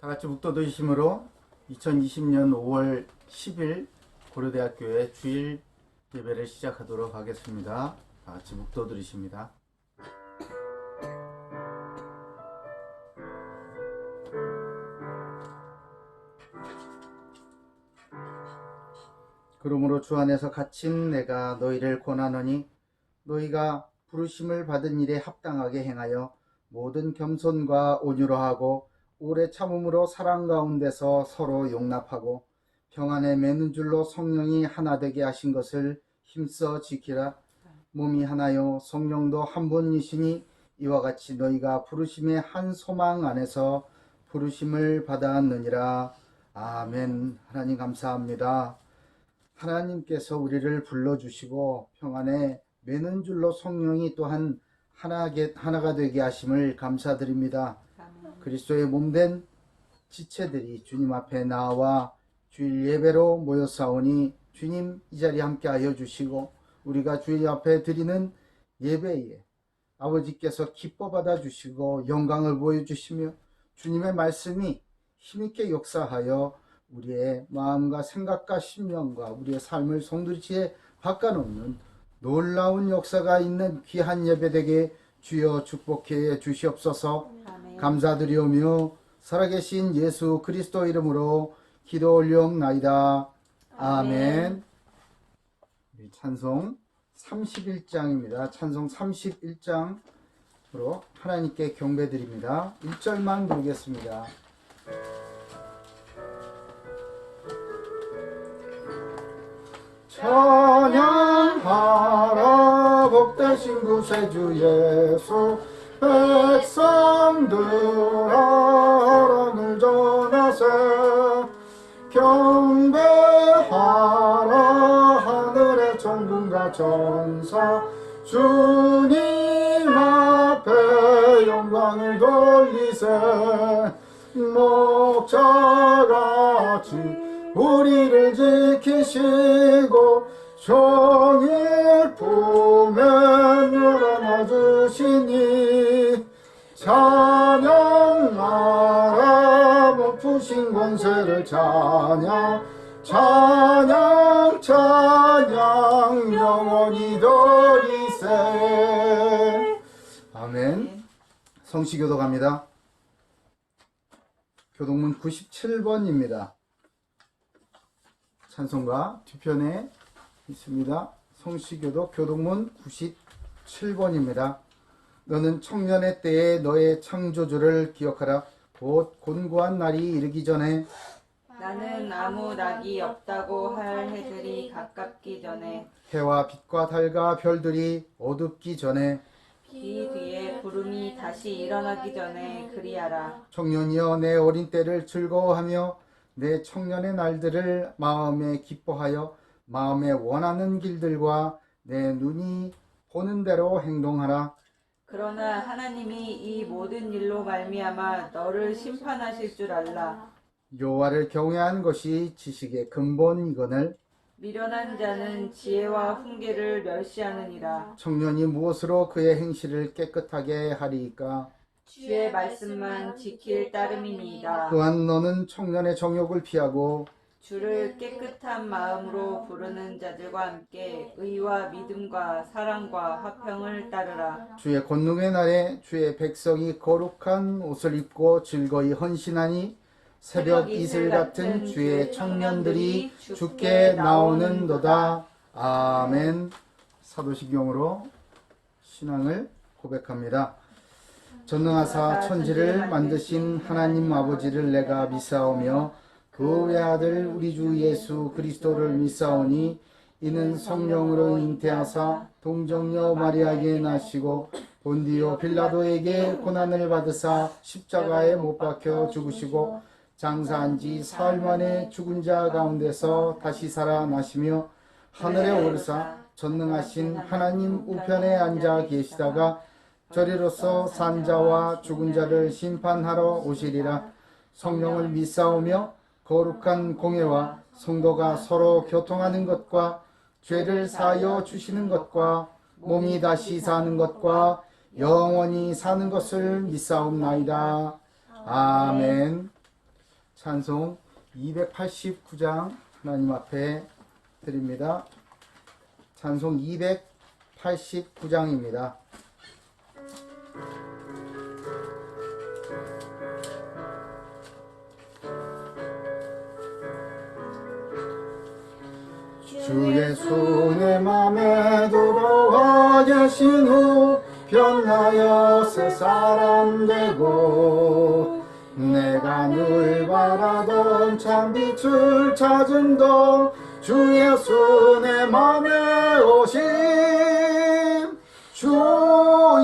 다 같이 묵도드심으로 2020년 5월 10일 고려대학교의 주일 예배를 시작하도록 하겠습니다. 다 같이 묵도드리십니다. 그러므로 주 안에서 갇힌 내가 너희를 권하노니 너희가 부르심을 받은 일에 합당하게 행하여 모든 겸손과 온유로 하고 오래 참음으로 사랑 가운데서 서로 용납하고 평안에 매는 줄로 성령이 하나 되게 하신 것을 힘써 지키라. 몸이 하나요 성령도 한 분이시니 이와 같이 너희가 부르심의 한 소망 안에서 부르심을 받았느니라. 아멘. 하나님 감사합니다. 하나님께서 우리를 불러주시고 평안에 매는 줄로 성령이 또한 하나가 되게 하심을 감사드립니다. 그리스도의 몸된 지체들이 주님 앞에 나와 주일 예배로 모여싸우니 주님 이 자리에 함께하여 주시고 우리가 주일 앞에 드리는 예배에 아버지께서 기뻐 받아주시고 영광을 보여주시며 주님의 말씀이 힘있게 역사하여 우리의 마음과 생각과 심령과 우리의 삶을 송두리째 바꿔놓는 놀라운 역사가 있는 귀한 예배되게 주여 축복해 주시옵소서. 아멘. 감사드리오며 살아계신 예수 그리스도 이름으로 기도 올리옵나이다. 아멘. 우리 찬송 31장입니다. 찬송 31장으로 하나님께 경배드립니다. 1절만 부르겠습니다. 찬양하라 복되신 구세주 예수 백성들아 하랑을 전하세 경배하라 하늘의 천군과 천사 주님 앞에 영광을 돌리세 목자같이 우리를 지키시고 종일 품에 열어놔 주시니 찬양하라 높으신 권세를 찬양 찬양 찬양 영원히 돌리세. 아멘. 성시교도 갑니다. 교동문 97번입니다. 찬송가 뒤편에 있습니다. 성시교도 교동문 97번입니다. 너는 청년의 때에 너의 창조주를 기억하라. 곧 곤고한 날이 이르기 전에 나는 아무 낙이 없다고 할 해들이 가깝기 전에 해와 빛과 달과 별들이 어둡기 전에 비 뒤에 구름이 다시 일어나기 전에 그리하라. 청년이여 내 어린 때를 즐거워하며 내 청년의 날들을 마음에 기뻐하여 마음에 원하는 길들과 내 눈이 보는 대로 행동하라. 그러나 하나님이 이 모든 일로 말미암아 너를 심판하실 줄 알라. 여호와를 경외하는 것이 지식의 근본이거늘 미련한 자는 지혜와 훈계를 멸시하느니라. 청년이 무엇으로 그의 행실을 깨끗하게 하리이까? 주의 말씀만 지킬 따름이니이다. 또한 너는 청년의 정욕을 피하고 주를 깨끗한 마음으로 부르는 자들과 함께 의와 믿음과 사랑과 화평을 따르라. 주의 권능의 날에 주의 백성이 거룩한 옷을 입고 즐거이 헌신하니 새벽 이슬 같은 주의 청년들이 주께 나오는도다. 아멘. 사도시경으로 신앙을 고백합니다. 전능하사 천지를 만드신 하나님 아버지를 내가 믿사오며 그 외아들 우리 주 예수 그리스도를 믿사오니 이는 성령으로 잉태하사 동정녀 마리아에게 나시고 본디오 빌라도에게 고난을 받으사 십자가에 못 박혀 죽으시고 장사한 지 사흘 만에 죽은 자 가운데서 다시 살아나시며 하늘에 오르사 전능하신 하나님 우편에 앉아 계시다가 저리로서 산 자와 죽은 자를 심판하러 오시리라. 성령을 믿사오며 거룩한 공예와 성도가 서로 교통하는 것과 죄를 사하여 주시는 것과 몸이 다시 사는 것과 영원히 사는 것을 믿사옵나이다. 아멘. 찬송 289장 하나님 앞에 드립니다. 찬송 289장입니다. 주 예수 내 맘에 들어와 계신 후 변하여 새 사람 되고 내가 늘 바라던 참 빛을 찾은 동 주 예수 내 맘에 오심 주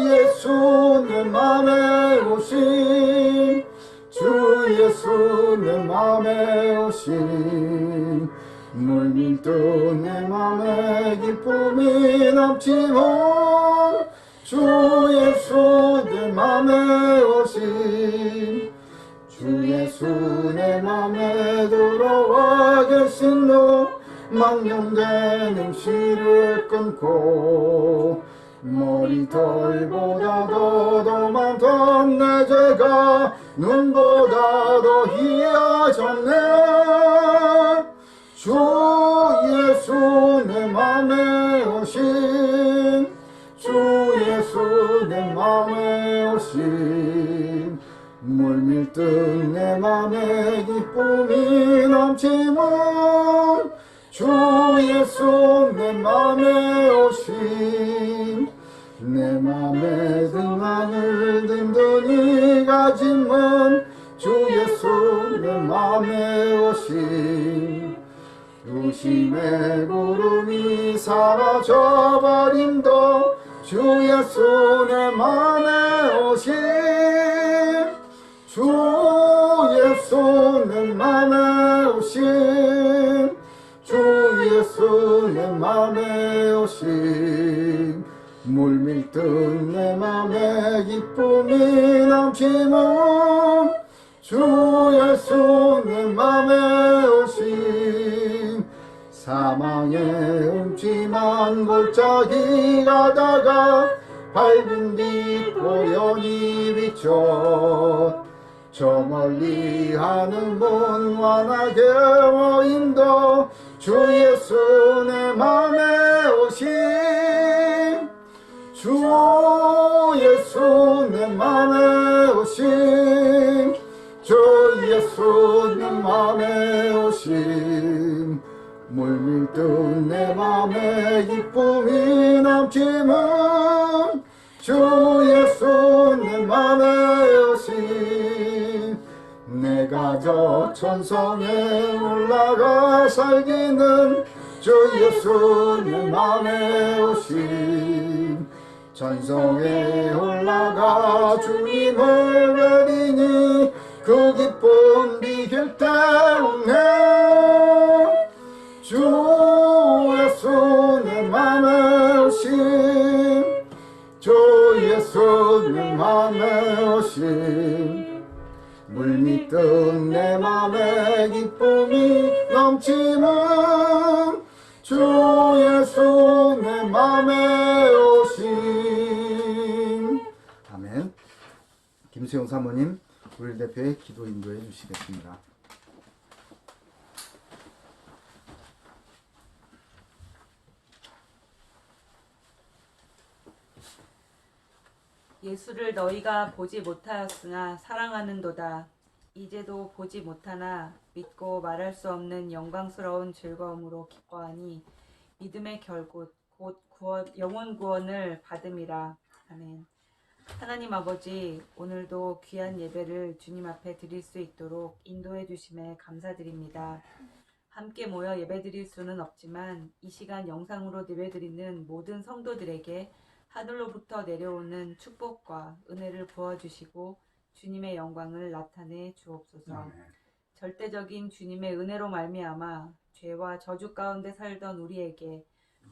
예수 내 맘에 오심 주 예수 내 맘에 오심 물밀듯 내 맘에 기쁨이 넘치고 주 예수 내 맘에 오심 주 예수 내 맘에 들어와 계신 너 망령된 음식을 끊고 머리털보다도 더 많던 내 죄가 눈보다 더 희어졌네 주 예수 내 맘에 오신 주 예수 내 맘에 오신 물밀듯 내 맘에 기쁨이 넘치면 주 예수 내 맘에 오신 내 맘에 등한을 든든히 가짐은 주 예수 내 맘에 오신 의심의 구름이 사라져버림도 주 예수 내 맘에 오신 주 예수 내 맘에 오신 주 예수 내 맘에 오신 물밀듯 내 맘에 기쁨이 넘치는 주 예수 내 맘에 오신 사망의 음침한 골짜기 가다가 밝은 빛 고연히 비춰 저 멀리 하는 문 환하게 모인도 주 예수 내 맘에 오신 주 예수 내 맘에 오신 주 예수 내 맘에 오신 물밀듯 내 맘에 기쁨이 넘치는 주 예수 내 맘에 오신 내가 저 천성에 올라가 살기는 주 예수 내 맘에 오신 천성에 올라가 주님을 뵈리니 그 기쁨 비길 때 없네 주 예수 내 맘에 오신 주 예수 내 맘에 오신 물밀듯 내 맘에 기쁨이 넘치는 주 예수 내 맘에 오신 아멘. 김수영 사모님 우리 대표의 기도 인도해 주시겠습니다. 예수를 너희가 보지 못하였으나 사랑하는도다. 이제도 보지 못하나 믿고 말할 수 없는 영광스러운 즐거움으로 기뻐하니 믿음의 결국 곧 영혼 구원을 받음이라. 아멘. 하나님 아버지, 오늘도 귀한 예배를 주님 앞에 드릴 수 있도록 인도해 주심에 감사드립니다. 함께 모여 예배드릴 수는 없지만 이 시간 영상으로 예배드리는 모든 성도들에게 하늘로부터 내려오는 축복과 은혜를 부어주시고 주님의 영광을 나타내 주옵소서. 절대적인 주님의 은혜로 말미암아 죄와 저주 가운데 살던 우리에게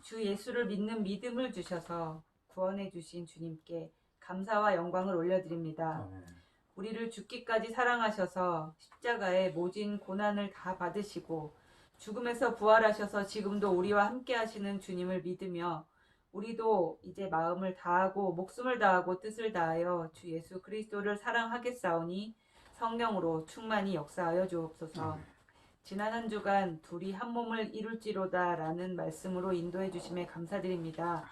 주 예수를 믿는 믿음을 주셔서 구원해 주신 주님께 감사와 영광을 올려드립니다. 우리를 죽기까지 사랑하셔서 십자가의 모진 고난을 다 받으시고 죽음에서 부활하셔서 지금도 우리와 함께 하시는 주님을 믿으며 우리도 이제 마음을 다하고 목숨을 다하고 뜻을 다하여 주 예수 그리스도를 사랑하겠사오니 성령으로 충만히 역사하여 주옵소서. 지난 한 주간 둘이 한 몸을 이룰지로다 라는 말씀으로 인도해 주심에 감사드립니다.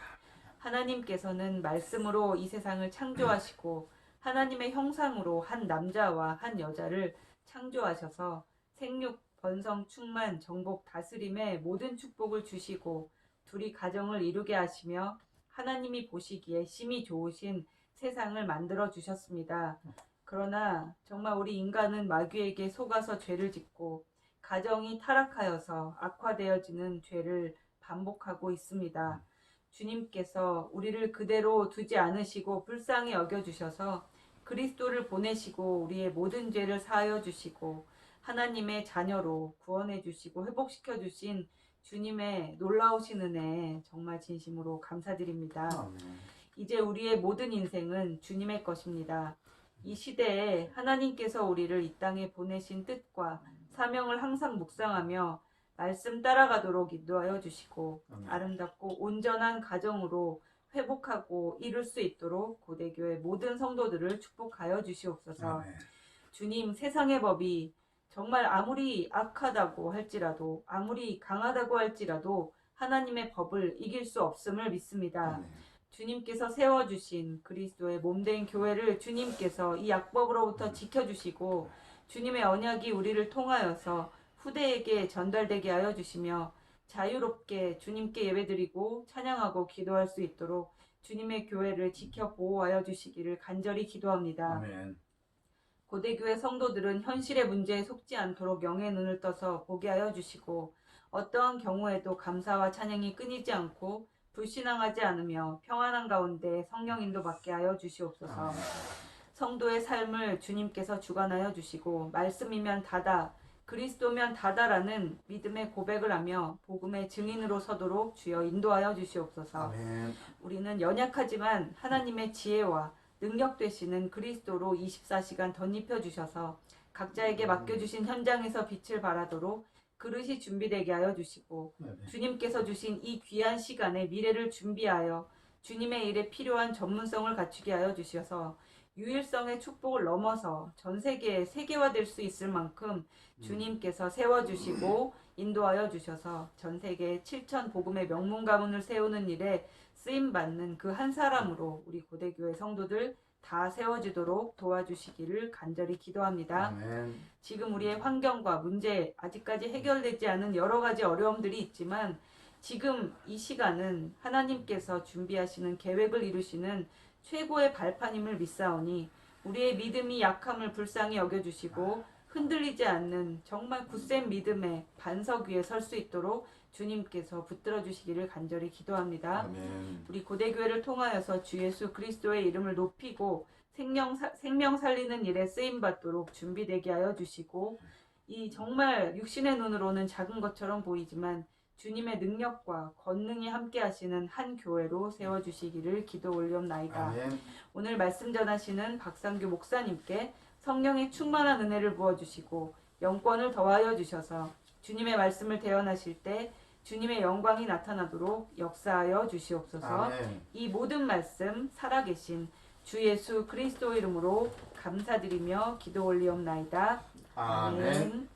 하나님께서는 말씀으로 이 세상을 창조하시고 하나님의 형상으로 한 남자와 한 여자를 창조하셔서 생육, 번성, 충만, 정복, 다스림의 모든 축복을 주시고 둘이 가정을 이루게 하시며 하나님이 보시기에 심히 좋으신 세상을 만들어 주셨습니다. 그러나 정말 우리 인간은 마귀에게 속아서 죄를 짓고 가정이 타락하여서 악화되어지는 죄를 반복하고 있습니다. 주님께서 우리를 그대로 두지 않으시고 불쌍히 여겨주셔서 그리스도를 보내시고 우리의 모든 죄를 사하여 주시고 하나님의 자녀로 구원해 주시고 회복시켜 주신 주님의 놀라우신 은혜에 정말 진심으로 감사드립니다. 이제 우리의 모든 인생은 주님의 것입니다. 이 시대에 하나님께서 우리를 이 땅에 보내신 뜻과 사명을 항상 묵상하며 말씀 따라가도록 인도하여 주시고 아름답고 온전한 가정으로 회복하고 이룰 수 있도록 고대교회 모든 성도들을 축복하여 주시옵소서. 주님, 세상의 법이 정말 아무리 악하다고 할지라도 아무리 강하다고 할지라도 하나님의 법을 이길 수 없음을 믿습니다. 주님께서 세워주신 그리스도의 몸된 교회를 주님께서 이 악법으로부터 지켜주시고 주님의 언약이 우리를 통하여서 후대에게 전달되게 하여 주시며 자유롭게 주님께 예배드리고 찬양하고 기도할 수 있도록 주님의 교회를 지켜 보호하여 주시기를 간절히 기도합니다. 아멘. 고대교회 성도들은 현실의 문제에 속지 않도록 영의 눈을 떠서 보게 하여 주시고 어떠한 경우에도 감사와 찬양이 끊이지 않고 불신앙하지 않으며 평안한 가운데 성령 인도받게 하여 주시옵소서. 성도의 삶을 주님께서 주관하여 주시고 말씀이면 다다, 그리스도면 다다라는 믿음의 고백을 하며 복음의 증인으로 서도록 주여 인도하여 주시옵소서. 아멘. 우리는 연약하지만 하나님의 지혜와 능력 되시는 그리스도로 24시간 덧입혀 주셔서 각자에게 맡겨주신 현장에서 빛을 발하도록 그릇이 준비되게 하여 주시고 주님께서 주신 이 귀한 시간에 미래를 준비하여 주님의 일에 필요한 전문성을 갖추게 하여 주셔서 유일성의 축복을 넘어서 전 세계에 세계화될 수 있을 만큼 주님께서 세워주시고 인도하여 주셔서 전 세계에 7천 복음의 명문 가문을 세우는 일에 쓰임받는 그 한 사람으로 우리 고대교회 성도들 다 세워지도록 도와주시기를 간절히 기도합니다. 아멘. 지금 우리의 환경과 문제, 아직까지 해결되지 않은 여러 가지 어려움들이 있지만 지금 이 시간은 하나님께서 준비하시는 계획을 이루시는 최고의 발판임을 믿사오니 우리의 믿음이 약함을 불쌍히 여겨주시고 흔들리지 않는 정말 굳센 믿음의 반석 위에 설 수 있도록 주님께서 붙들어 주시기를 간절히 기도합니다. 아멘. 우리 고대교회를 통하여서 주 예수 그리스도의 이름을 높이고 생명 살리는 일에 쓰임받도록 준비되게 하여 주시고 이 정말 육신의 눈으로는 작은 것처럼 보이지만 주님의 능력과 권능이 함께 하시는 한 교회로 세워주시기를 기도 올리옵나이다. 아멘. 오늘 말씀 전하시는 박상규 목사님께 성령의 충만한 은혜를 부어주시고 영권을 더하여 주셔서 주님의 말씀을 대언하실 때 주님의 영광이 나타나도록 역사하여 주시옵소서. 아멘. 이 모든 말씀 살아계신 주 예수 그리스도 이름으로 감사드리며 기도 올리옵나이다. 아멘.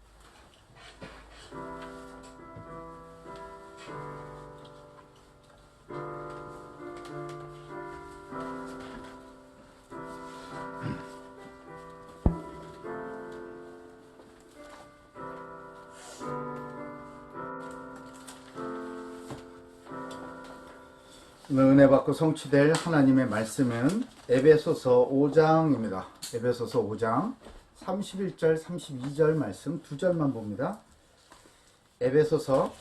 은혜 받고 성취될 하나님의 말씀은 에베소서 5장입니다. 에베소서 5장 31절 32절 말씀 두 절만 봅니다. 에베소서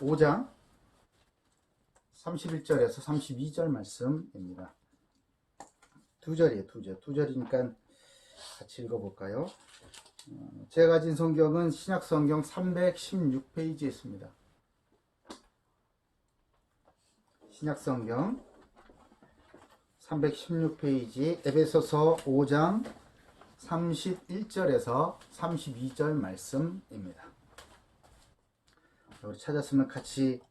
5장 31절에서 32절 말씀입니다. 두 절이에요. 두 절이니까 같이 읽어볼까요? 제가 가진 성경은 신약성경 316페이지에 있습니다. 신약성경 316페이지 에베소서 5장 31절에서 32절 말씀입니다. 우리 찾았으면 같이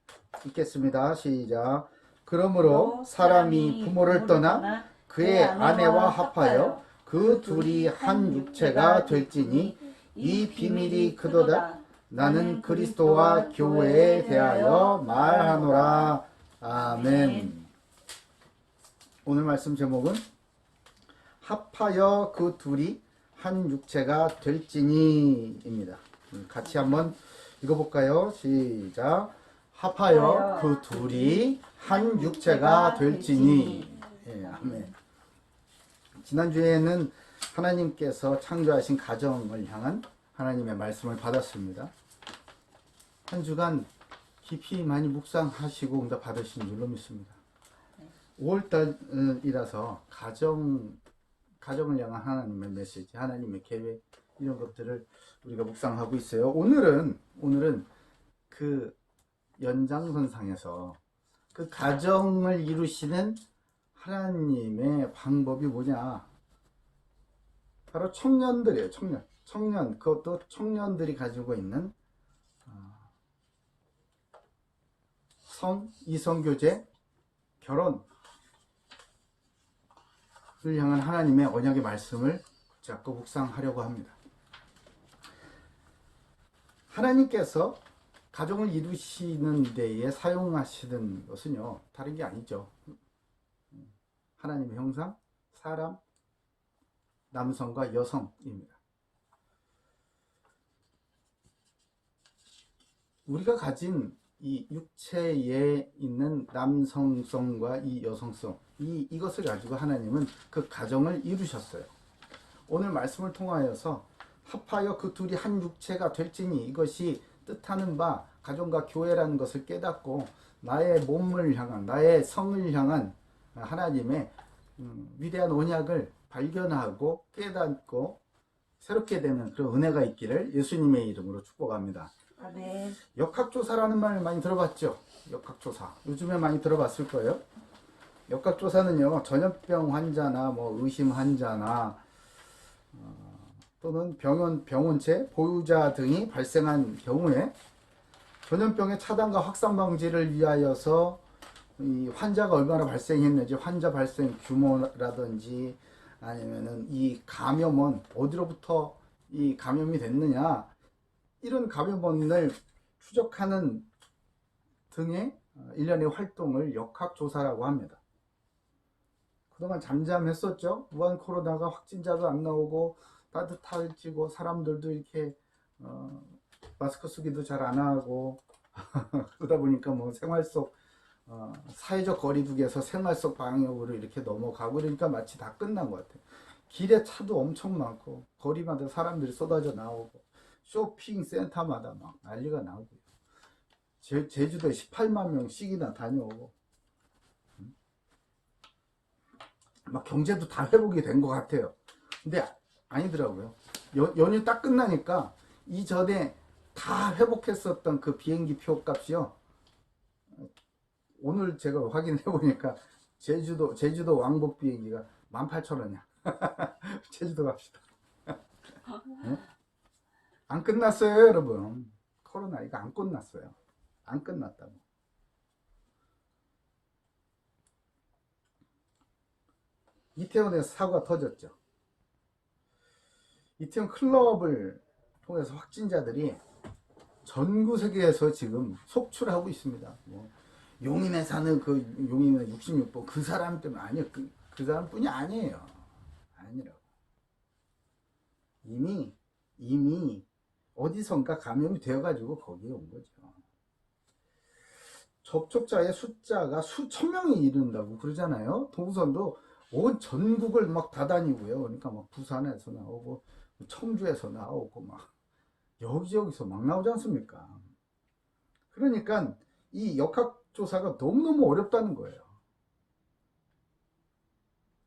읽겠습니다. 시작. 그러므로 사람이 부모를 떠나 그의 아내와 합하여 그 둘이 한 육체가 될지니 이 비밀이 크도다. 나는 그리스도와 교회에 대하여 말하노라. 아멘. 오늘 말씀 제목은 합하여 그 둘이 한 육체가 될지니입니다. 같이 한번 읽어볼까요? 시작. 합하여 그 둘이 한 육체가 될지니. 예, 아멘. 지난주에는 하나님께서 창조하신 가정을 향한 하나님의 말씀을 받았습니다. 한 주간 깊이 많이 묵상하시고 응답 받으신 줄로 믿습니다. 5월달이라서 가정을 향한 하나님의 메시지, 하나님의 계획, 이런 것들을 우리가 묵상하고 있어요. 오늘은 그 연장선상에서 그 가정을 이루시는 하나님의 방법이 뭐냐? 바로 청년들이에요. 청년. 그것도 청년들이 가지고 있는 이성교제, 결혼을 향한 하나님의 언약의 말씀을 자꾸 묵상하려고 합니다. 하나님께서 가정을 이루시는 데에 사용하시는 것은요, 다른 게 아니죠. 하나님의 형상, 사람, 남성과 여성입니다. 우리가 가진 이 육체에 있는 남성성과 이 여성성, 이것을 가지고 하나님은 그 가정을 이루셨어요. 오늘 말씀을 통하여서 합하여 그 둘이 한 육체가 될지니, 이것이 뜻하는 바 가정과 교회라는 것을 깨닫고 나의 몸을 향한, 나의 성을 향한 하나님의 위대한 언약을 발견하고 깨닫고 새롭게 되는 그런 은혜가 있기를 예수님의 이름으로 축복합니다. 아멘. 역학조사라는 말 많이 들어봤죠? 역학조사. 요즘에 많이 들어봤을 거예요. 역학조사는요, 전염병 환자나 뭐 의심 환자나 또는 병원체 보유자 등이 발생한 경우에 전염병의 차단과 확산 방지를 위하여서 이 환자가 얼마나 발생했는지, 환자 발생 규모라든지 아니면은 이 감염은 어디로부터 이 감염이 됐느냐, 이런 감염원을 추적하는 등의 일련의 활동을 역학조사라고 합니다. 그동안 잠잠했었죠. 무한 코로나가 확진자도 안 나오고 따뜻해지고 사람들도 이렇게 마스크 쓰기도 잘 안 하고 그러다 보니까 뭐 생활 속 사회적 거리두기에서 생활 속 방역으로 이렇게 넘어가고, 그러니까 마치 다 끝난 것 같아요. 길에 차도 엄청 많고 거리마다 사람들이 쏟아져 나오고 쇼핑 센터마다 막 난리가 나고, 제주도에 18만 명씩이나 다녀오고, 막 경제도 다 회복이 된 것 같아요. 근데 아니더라고요. 연휴 딱 끝나니까 이전에 다 회복했었던 그 비행기 표 값이요, 오늘 제가 확인해 보니까 제주도 왕복 비행기가 18,000원이야. 제주도 갑시다. 네? 안 끝났어요, 여러분. 코로나 이거 안 끝났어요. 안 끝났다고. 이태원에서 사고가 터졌죠. 이태원 클럽을 통해서 확진자들이 전구세계에서 지금 속출하고 있습니다. 뭐 용인에 사는 그 용인의 66번 그 사람 때문에 아니에요. 그 사람뿐이 아니에요. 아니라고. 이미 어디선가 감염이 되어가지고 거기에 온 거죠. 접촉자의 숫자가 수천 명이 이른다고 그러잖아요. 동선도 온 전국을 막 다다니고요. 그러니까 막 부산에서 나오고 청주에서 나오고 막 여기저기서 막 나오지 않습니까? 그러니까 이 역학조사가 너무너무 어렵다는 거예요.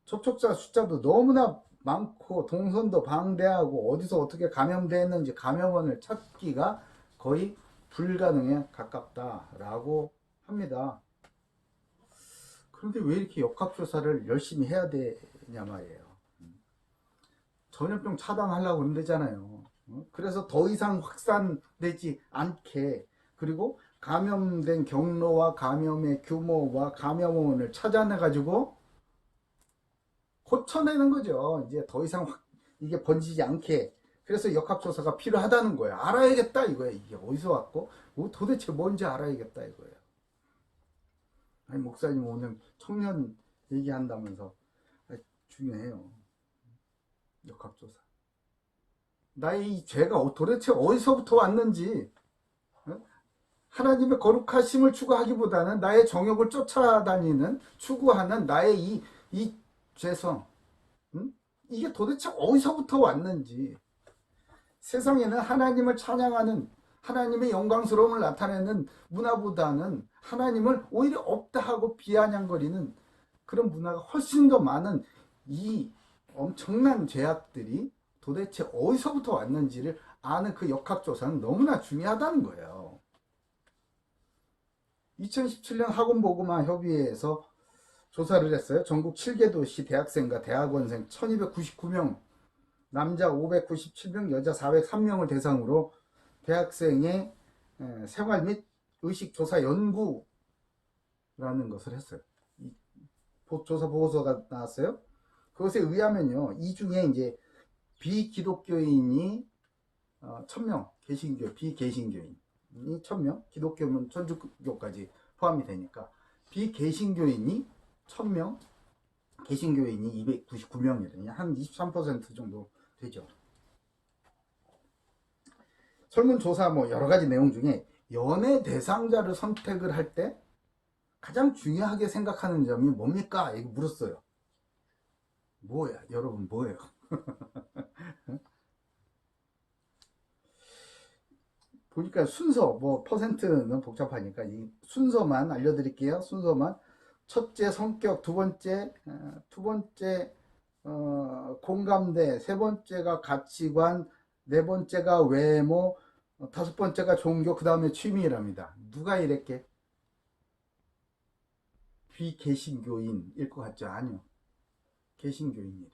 접촉자 숫자도 너무나 많고 동선도 방대하고 어디서 어떻게 감염됐는지 감염원을 찾기가 거의 불가능에 가깝다라고 합니다. 그런데 왜 이렇게 역학조사를 열심히 해야 되냐 말이에요. 전염병 차단하려고 그러잖아요. 그래서 더 이상 확산되지 않게, 그리고 감염된 경로와 감염의 규모와 감염원을 찾아내 가지고 고쳐내는 거죠. 이제 더 이상 이게 번지지 않게. 그래서 역학조사가 필요하다는 거예요. 알아야겠다 이거예요. 이게 어디서 왔고 도대체 뭔지 알아야겠다 이거예요. 아니 목사님 오늘 청년 얘기한다면서. 중요해요. 역학조사. 나의 이 죄가 도대체 어디서부터 왔는지, 하나님의 거룩하심을 추구하기보다는 나의 정욕을 쫓아다니는, 추구하는 나의 이 죄성, 이게 도대체 어디서부터 왔는지. 세상에는 하나님을 찬양하는, 하나님의 영광스러움을 나타내는 문화보다는 하나님을 오히려 없다 하고 비아냥거리는 그런 문화가 훨씬 더 많은 이 엄청난 죄악들이 도대체 어디서부터 왔는지를 아는 그 역학조사는 너무나 중요하다는 거예요. 2017년 학원보고마 협의회에서 조사를 했어요. 전국 7개 도시 대학생과 대학원생 1299명, 남자 597명, 여자 403명을 대상으로 대학생의 생활 및 의식조사 연구라는 것을 했어요. 조사 보고서가 나왔어요. 그것에 의하면요, 이 중에 이제 비기독교인이 1000명, 비개신교인이 1000명, 기독교면 천주교까지 포함이 되니까 비개신교인이 1000명, 개신교인이 299명이거든요. 한 23% 정도 되죠. 설문조사 뭐 여러 가지 내용 중에 연애 대상자를 선택을 할 때 가장 중요하게 생각하는 점이 뭡니까? 이거 물었어요. 뭐야, 여러분, 뭐예요? 보니까 순서, 뭐 퍼센트는 복잡하니까 이 순서만 알려드릴게요. 순서만. 첫째 성격, 두 번째 공감대, 세 번째가 가치관, 네 번째가 외모, 다섯 번째가 종교, 그 다음에 취미랍니다. 누가 이랬게? 비개신교인일 것 같죠? 아니요. 개신교인이래요.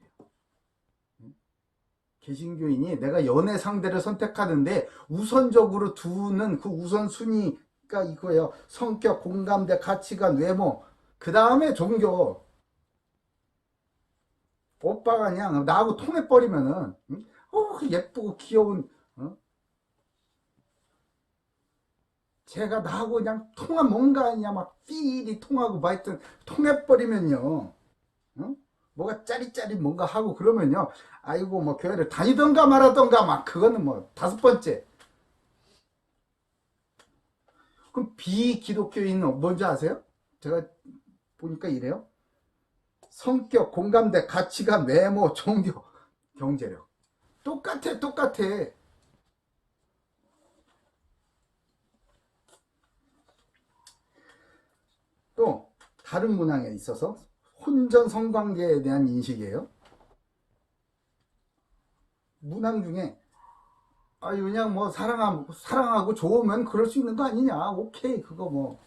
개신교인이 내가 연애 상대를 선택하는데 우선적으로 두는 그 우선순위가 이거예요. 성격, 공감대, 가치관, 외모, 그 다음에 종교. 오빠가 그냥 나하고 통해버리면은 예쁘고 귀여운, 제가 나하고 그냥 통한 뭔가 아니냐, 막 필이 통하고 뭐 하여튼 통해버리면요, 뭐가 짜릿짜릿 뭔가 하고 그러면요, 아이고 뭐 교회를 다니던가 말하던가, 막 그거는 뭐 다섯 번째. 그럼 비기독교인은 뭔지 아세요? 제가 보니까 이래요. 성격, 공감대, 가치관, 외모, 종교, 경제력. 똑같아. 또 다른 문항에 있어서 혼전 성관계에 대한 인식이에요. 문항 중에 그냥 뭐 사랑하고 좋으면 그럴 수 있는 거 아니냐. 오케이, 그거 뭐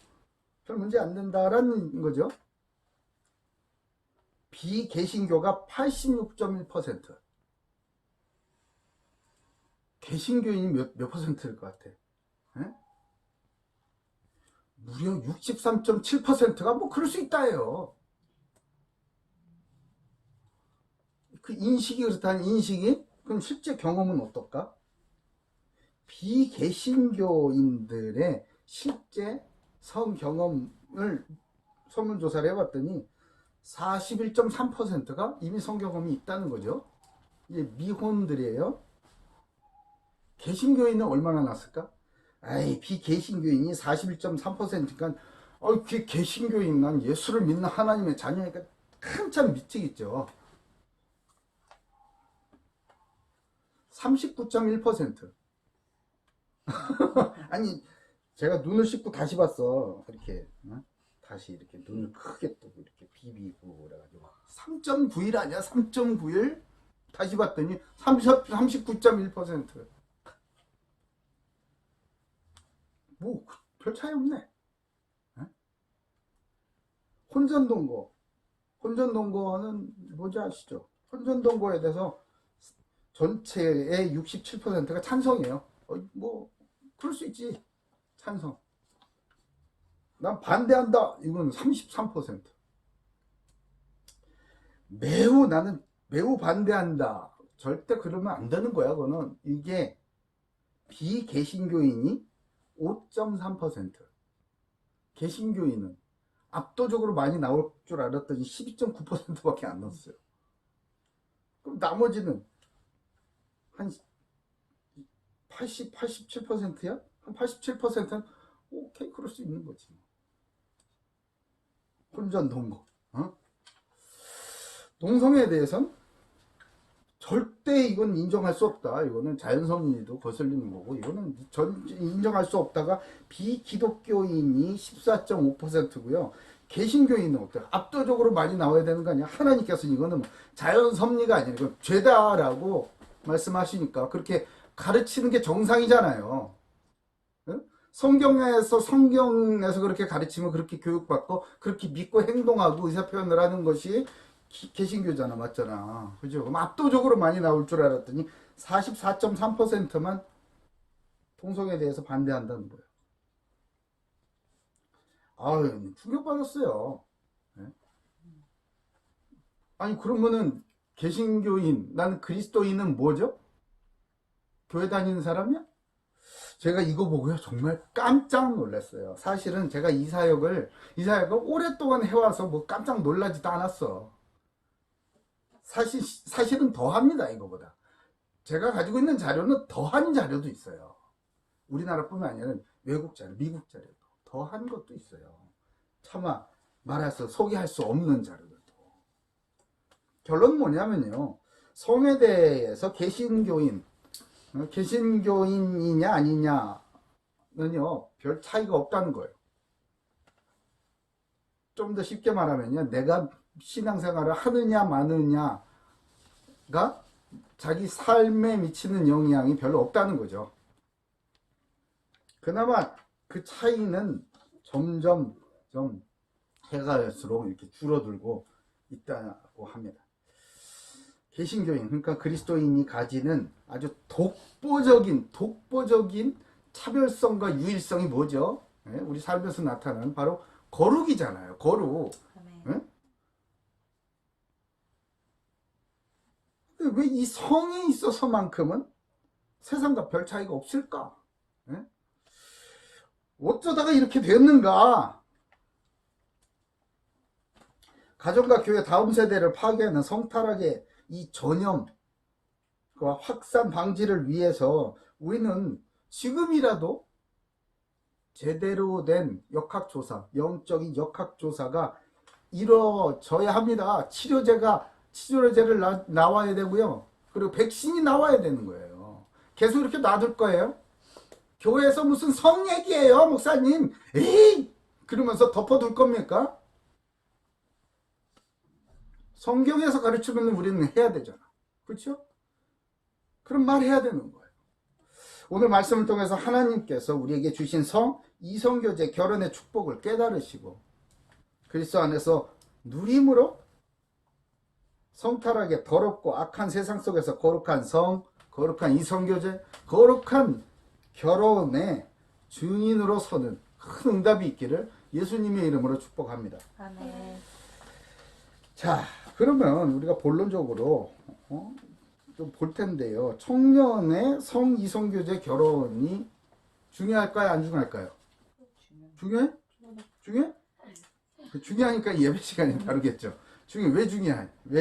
별 문제 안 된다라는 거죠. 비개신교가 86.1%. 개신교인이 몇 퍼센트일 것 같아? 에? 무려 63.7%가 뭐 그럴 수 있다예요. 그 인식이 그렇다는 인식이, 그럼 실제 경험은 어떨까? 비개신교인들의 실제 성 경험을 설문조사를 해봤더니 41.3%가 이미 성 경험이 있다는 거죠. 이게 미혼들이에요. 개신교인은 얼마나 났을까? 비개신교인이 41.3%니까 개신교인, 난 예수를 믿는 하나님의 자녀니까 한참 미치겠죠. 39.1%. 아니, 제가 눈을 씻고 다시 봤어. 이렇게, 다시 이렇게 눈을 크게 뜨고 이렇게 비비고 그래가지고 3.91 아니야? 3.91? 다시 봤더니 39.1%. 뭐 별 차이 없네. 혼전동거는 뭔지 아시죠? 혼전동거에 대해서 전체의 67%가 찬성이에요. 뭐 그럴 수 있지. 찬성. 난 반대한다. 이건 33%. 나는 매우 반대한다. 절대 그러면 안 되는 거야. 그거는 이게 비개신교인이 5.3%, 개신교인은 압도적으로 많이 나올 줄 알았더니 12.9%밖에 안 넣었어요. 그럼 나머지는 한 87%야? 한 87%는 오케이, 그럴 수 있는 거지. 혼전 동거. 동성애에 대해서는 절대 이건 인정할 수 없다. 이거는 자연섭리도 거슬리는 거고, 이거는 인정할 수 없다가 비기독교인이 14.5%고요. 개신교인은 어때요? 압도적으로 많이 나와야 되는 거 아니야? 하나님께서 이거는 자연섭리가 아니라 이건 죄다라고 말씀하시니까 그렇게 가르치는 게 정상이잖아요. 응? 성경에서 그렇게 가르치면 그렇게 교육받고 그렇게 믿고 행동하고 의사표현을 하는 것이 개신교잖아. 맞잖아. 그죠? 그럼 압도적으로 많이 나올 줄 알았더니 44.3%만 동성애에 대해서 반대한다는 거예요. 아유, 충격받았어요. 네? 아니, 그러면은 개신교인, 나는 그리스도인은 뭐죠? 교회 다니는 사람이야? 제가 이거 보고요, 정말 깜짝 놀랐어요. 사실은 제가 이 사역을 오랫동안 해와서 뭐 깜짝 놀라지도 않았어. 사실은 더 합니다, 이거보다. 제가 가지고 있는 자료는 더한 자료도 있어요. 우리나라뿐만 아니라 외국 자료, 미국 자료도 더한 것도 있어요. 차마 말해서 소개할 수 없는 자료들도. 결론은 뭐냐면요, 성에 대해서 개신교인이냐 아니냐는요 별 차이가 없다는 거예요. 좀 더 쉽게 말하면요, 내가 신앙생활을 하느냐 마느냐가 자기 삶에 미치는 영향이 별로 없다는 거죠. 그나마 그 차이는 점점 좀 해가 갈수록 이렇게 줄어들고 있다고 합니다. 개신교인, 그러니까 그리스도인이 가지는 아주 독보적인 차별성과 유일성이 뭐죠? 네? 우리 삶에서 나타나는 바로 거룩이잖아요. 거룩. 네? 왜 이 성에 있어서만큼은 세상과 별 차이가 없을까? 네? 어쩌다가 이렇게 됐는가? 가정과 교회 다음 세대를 파괴하는 성타락의 이 전염과 확산 방지를 위해서 우리는 지금이라도 제대로 된 역학조사, 영적인 역학조사가 이루어져야 합니다. 치료제를 나와야 되고요. 그리고 백신이 나와야 되는 거예요. 계속 이렇게 놔둘 거예요? 교회에서 무슨 성 얘기예요, 목사님? 에이! 그러면서 덮어둘 겁니까? 성경에서 가르치면 우리는 해야 되잖아. 그렇죠? 그럼 말해야 되는 거예요. 오늘 말씀을 통해서 하나님께서 우리에게 주신 이성교제 결혼의 축복을 깨달으시고 그리스도 안에서 누림으로 성탈하게 더럽고 악한 세상 속에서 거룩한 거룩한 이성교제, 거룩한 결혼의 증인으로 서는 큰 응답이 있기를 예수님의 이름으로 축복합니다. 아멘. 자, 그러면 우리가 본론적으로 좀 볼 텐데요. 청년의 이성교제 결혼이 중요할까요? 안 중요할까요? 중요해? 중요해? 중요하니까 예배 시간이 다르겠죠. 왜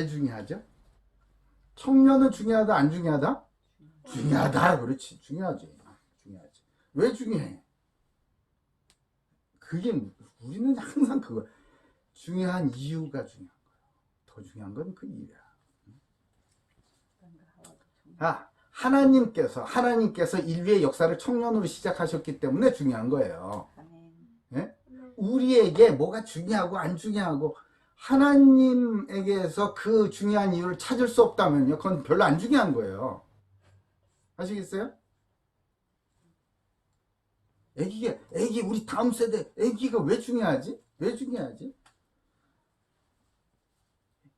중요하죠? 청년은 중요하다, 안 중요하다? 중요하다. 그렇지. 중요하지. 왜 중요해? 우리는 항상 그거. 중요한 이유가 중요한 거야. 더 중요한 건 그 이유야. 하나님께서 인류의 역사를 청년으로 시작하셨기 때문에 중요한 거예요. 네? 우리에게 뭐가 중요하고 안 중요하고 하나님에게서 그 중요한 이유를 찾을 수 없다면요, 그건 별로 안 중요한 거예요. 아시겠어요? 우리 다음 세대 애기가 왜 중요하지?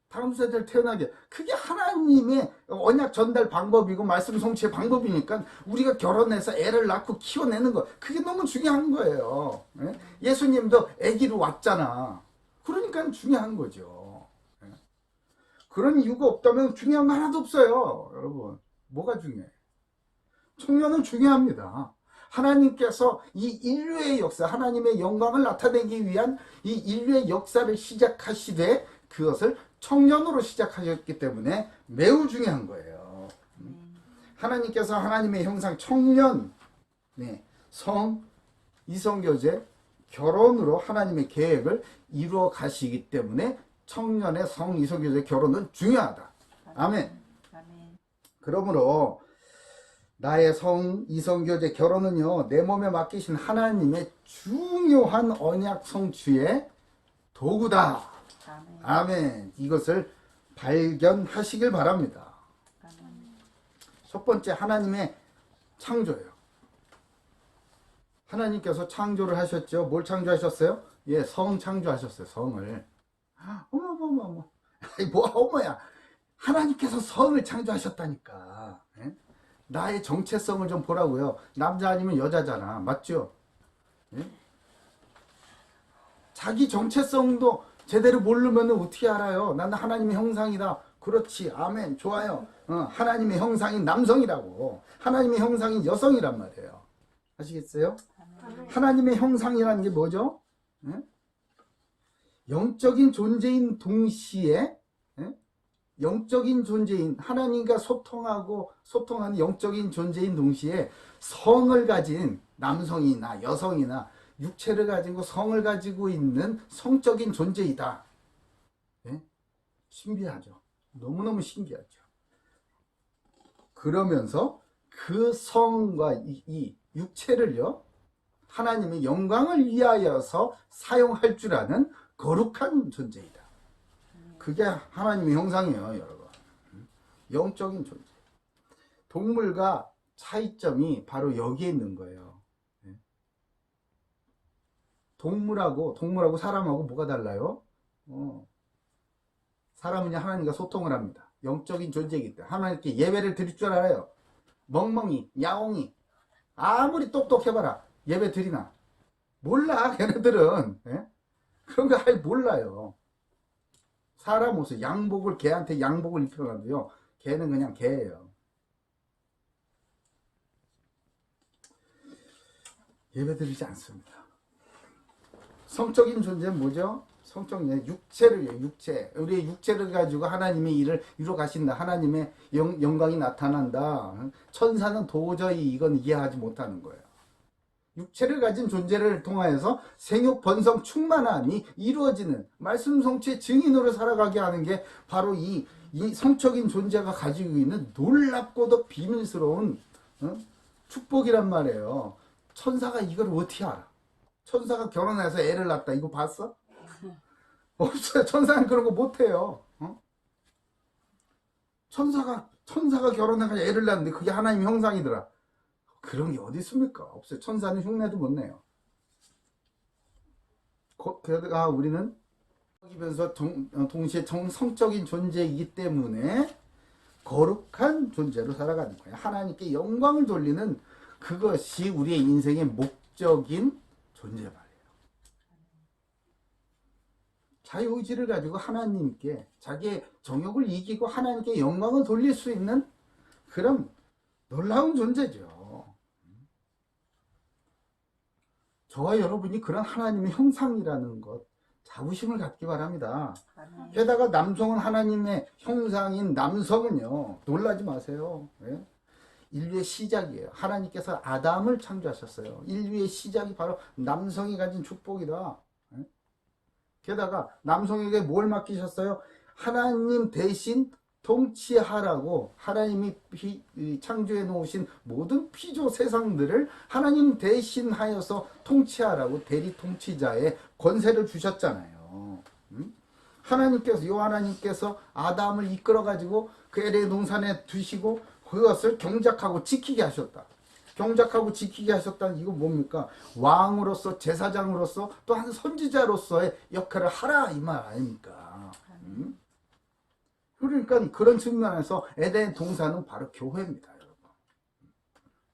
다음 세대를 태어나게, 그게 하나님의 언약 전달 방법이고 말씀 성취의 방법이니까 우리가 결혼해서 애를 낳고 키워내는 거, 그게 너무 중요한 거예요. 예수님도 아기로 왔잖아. 그러니까 중요한 거죠. 그런 이유가 없다면 중요한 거 하나도 없어요. 여러분, 뭐가 중요해? 청년은 중요합니다. 하나님께서 이 인류의 역사, 하나님의 영광을 나타내기 위한 이 인류의 역사를 시작하시되 그것을 청년으로 시작하셨기 때문에 매우 중요한 거예요. 하나님께서 하나님의 형상 청년, 네, 성, 이성교제, 결혼으로 하나님의 계획을 이루어 가시기 때문에 청년의 성, 이성교제, 결혼은 중요하다. 아멘. 아멘. 그러므로 나의 성, 이성교제, 결혼은요, 내 몸에 맡기신 하나님의 중요한 언약 성취의 도구다. 아멘. 아멘. 이것을 발견하시길 바랍니다. 아멘. 첫 번째, 하나님의 창조예요. 하나님께서 창조를 하셨죠. 뭘 창조하셨어요? 예, 성 창조하셨어요. 성을. 어머. 아이, 뭐, 어머야. 하나님께서 성을 창조하셨다니까. 예? 나의 정체성을 좀 보라고요. 남자 아니면 여자잖아. 맞죠? 예? 자기 정체성도 제대로 모르면 어떻게 알아요? 나는 하나님의 형상이다. 그렇지. 아멘. 좋아요. 하나님의 형상이 남성이라고. 하나님의 형상이 여성이란 말이에요. 아시겠어요? 하나님의 형상이라는 게 뭐죠? 예? 영적인 존재인 동시에, 예? 영적인 존재인, 하나님과 소통하는 영적인 존재인 동시에 성을 가진 남성이나 여성이나 육체를 가지고 성을 가지고 있는 성적인 존재이다. 예? 신비하죠. 너무너무 신기하죠. 그러면서 그 성과 이 육체를요, 하나님의 영광을 위하여서 사용할 줄 아는 거룩한 존재이다. 그게 하나님의 형상이에요, 여러분. 영적인 존재. 동물과 차이점이 바로 여기에 있는 거예요. 동물하고 사람하고 뭐가 달라요? 사람은 하나님과 소통을 합니다. 영적인 존재이기 때문에 하나님께 예배를 드릴 줄 알아요. 멍멍이, 야옹이 아무리 똑똑해봐라 예배 드리나? 몰라. 걔네들은. 예? 그런 거 아예 몰라요. 사람 옷을 양복을 개한테 양복을 입혀가지고요. 걔는 그냥 개예요. 예배 드리지 않습니다. 성적인 존재는 뭐죠? 성적인 육체를요. 육체. 우리의 육체를 가지고 하나님의 일을 이루어 가신다. 하나님의 영광이 나타난다. 천사는 도저히 이건 이해하지 못하는 거예요. 육체를 가진 존재를 통하여서 생육 번성 충만함이 이루어지는 말씀 성취의 증인으로 살아가게 하는 게 바로 이 성적인 존재가 가지고 있는 놀랍고도 비밀스러운 축복이란 말이에요. 천사가 이걸 어떻게 알아? 천사가 결혼해서 애를 낳았다. 이거 봤어? 없어요. 천사는 그런 거 못해요. 천사가 결혼해서 애를 낳았는데 그게 하나님의 형상이더라. 그런 게 어디 있습니까? 없어요. 천사는 흉내도 못 내요. 게다가 우리는 면서 동시에 성적인 존재이기 때문에 거룩한 존재로 살아가는 거예요. 하나님께 영광을 돌리는 그것이 우리의 인생의 목적인 존재 말이에요. 자유의지를 가지고 하나님께 자기의 정욕을 이기고 하나님께 영광을 돌릴 수 있는 그런 놀라운 존재죠. 저와 여러분이 그런 하나님의 형상이라는 것 자부심을 갖기 바랍니다. 게다가 남성은 하나님의 형상인 남성은요, 놀라지 마세요. 예? 인류의 시작이에요. 하나님께서 아담을 창조하셨어요. 인류의 시작이 바로 남성이 가진 축복이다. 예? 게다가 남성에게 뭘 맡기셨어요? 하나님 대신 통치하라고. 하나님이 창조해 놓으신 모든 피조 세상들을 하나님 대신하여서 통치하라고 대리 통치자의 권세를 주셨잖아요. 하나님께서, 요 하나님께서 아담을 이끌어 가지고 그 에덴 동산에 두시고 그것을 경작하고 지키게 하셨다. 경작하고 지키게 하셨다는 이거 뭡니까? 왕으로서, 제사장으로서, 또한 선지자로서의 역할을 하라 이 말 아닙니까? 그러니까 그런 측면에서 에덴 동산은 바로 교회입니다, 여러분.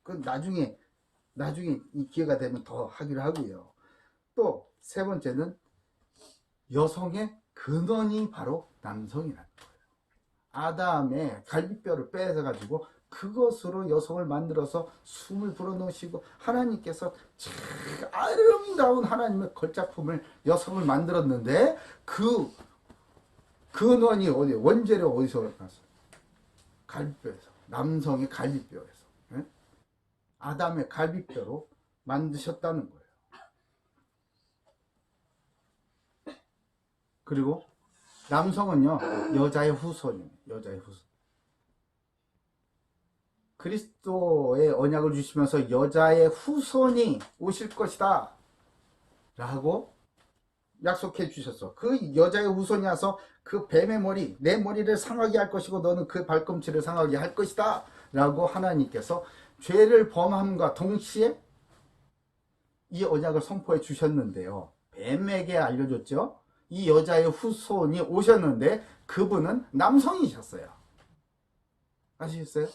그 나중에 이 기회가 되면 더 하기로 하고요. 또 세 번째는 여성의 근원이 바로 남성이라는 거예요. 아담의 갈비뼈를 빼서 그것으로 여성을 만들어서 숨을 불어넣으시고 하나님께서 참 아름다운 하나님의 걸작품을 여성을 만들었는데 그 근원이 어디 원재료 어디서 났어요? 갈비뼈에서, 남성의 갈비뼈에서, 예? 아담의 갈비뼈로 만드셨다는 거예요. 그리고 남성은요 여자의 후손이에요. 여자의 후손. 그리스도의 언약을 주시면서 여자의 후손이 오실 것이다 라고 약속해 주셨어. 그 여자의 후손이 와서 그 뱀의 머리, 내 머리를 상하게 할 것이고 너는 그 발꿈치를 상하게 할 것이다 라고 하나님께서 죄를 범함과 동시에 이 언약을 선포해 주셨는데요. 뱀에게 알려줬죠. 이 여자의 후손이 오셨는데 그분은 남성이셨어요. 아시겠어요?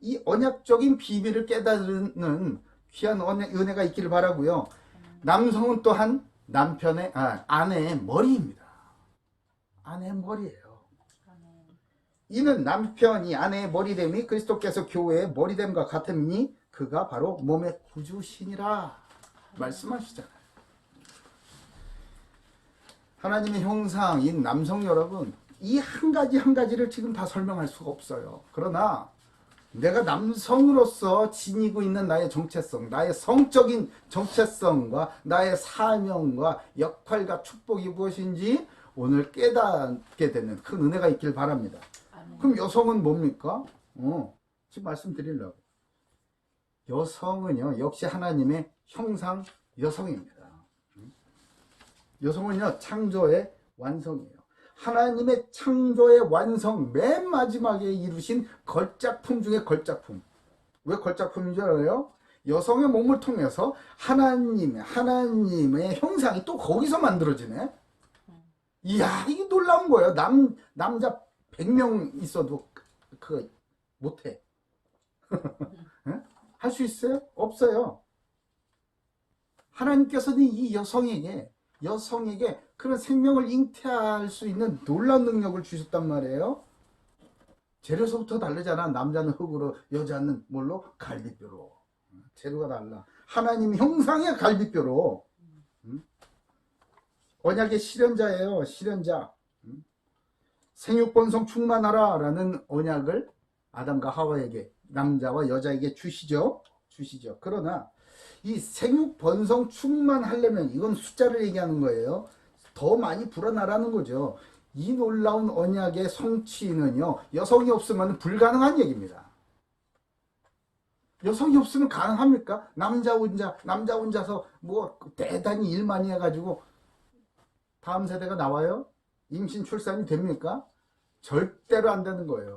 이 언약적인 비밀을 깨달는 귀한 은혜가 있기를 바라고요. 남성은 또한 아내의 머리입니다. 아내의 머리예요. 이는 남편이 아내의 머리됨이 그리스도께서 교회의 머리됨과 같음이니 그가 바로 몸의 구주시니라 말씀하시잖아요. 하나님의 형상인 남성 여러분, 이 한 가지 한 가지를 지금 다 설명할 수가 없어요. 그러나 내가 남성으로서 지니고 있는 나의 정체성, 나의 성적인 정체성과 나의 사명과 역할과 축복이 무엇인지 오늘 깨닫게 되는 큰 은혜가 있길 바랍니다. 그럼 여성은 뭡니까? 지금 말씀드리려고. 여성은요, 역시 하나님의 형상 여성입니다. 여성은요, 창조의 완성이에요. 하나님의 창조의 완성, 맨 마지막에 이루신 걸작품 중에 걸작품. 왜 걸작품인 줄 알아요? 여성의 몸을 통해서 하나님의 형상이 또 거기서 만들어지네? 이야, 이게 놀라운 거예요. 남자 100명 있어도 못해. 할 수 있어요? 없어요. 하나님께서는 이 여성에게 그런 생명을 잉태할 수 있는 놀라운 능력을 주셨단 말이에요. 재료서부터 다르잖아. 남자는 흙으로, 여자는 뭘로? 갈비뼈로. 재료가 달라. 하나님 형상의 갈비뼈로. 언약의 실현자예요. 실현자. 생육번성 충만하라 라는 언약을 아담과 하와에게, 남자와 여자에게 주시죠. 그러나 이 생육번성 충만하려면, 이건 숫자를 얘기하는 거예요. 더 많이 불어나라는 거죠. 이 놀라운 언약의 성취는요, 여성이 없으면 불가능한 얘기입니다. 여성이 없으면 가능합니까? 남자 혼자서 뭐 대단히 일 많이 해가지고 다음 세대가 나와요? 임신 출산이 됩니까? 절대로 안 되는 거예요.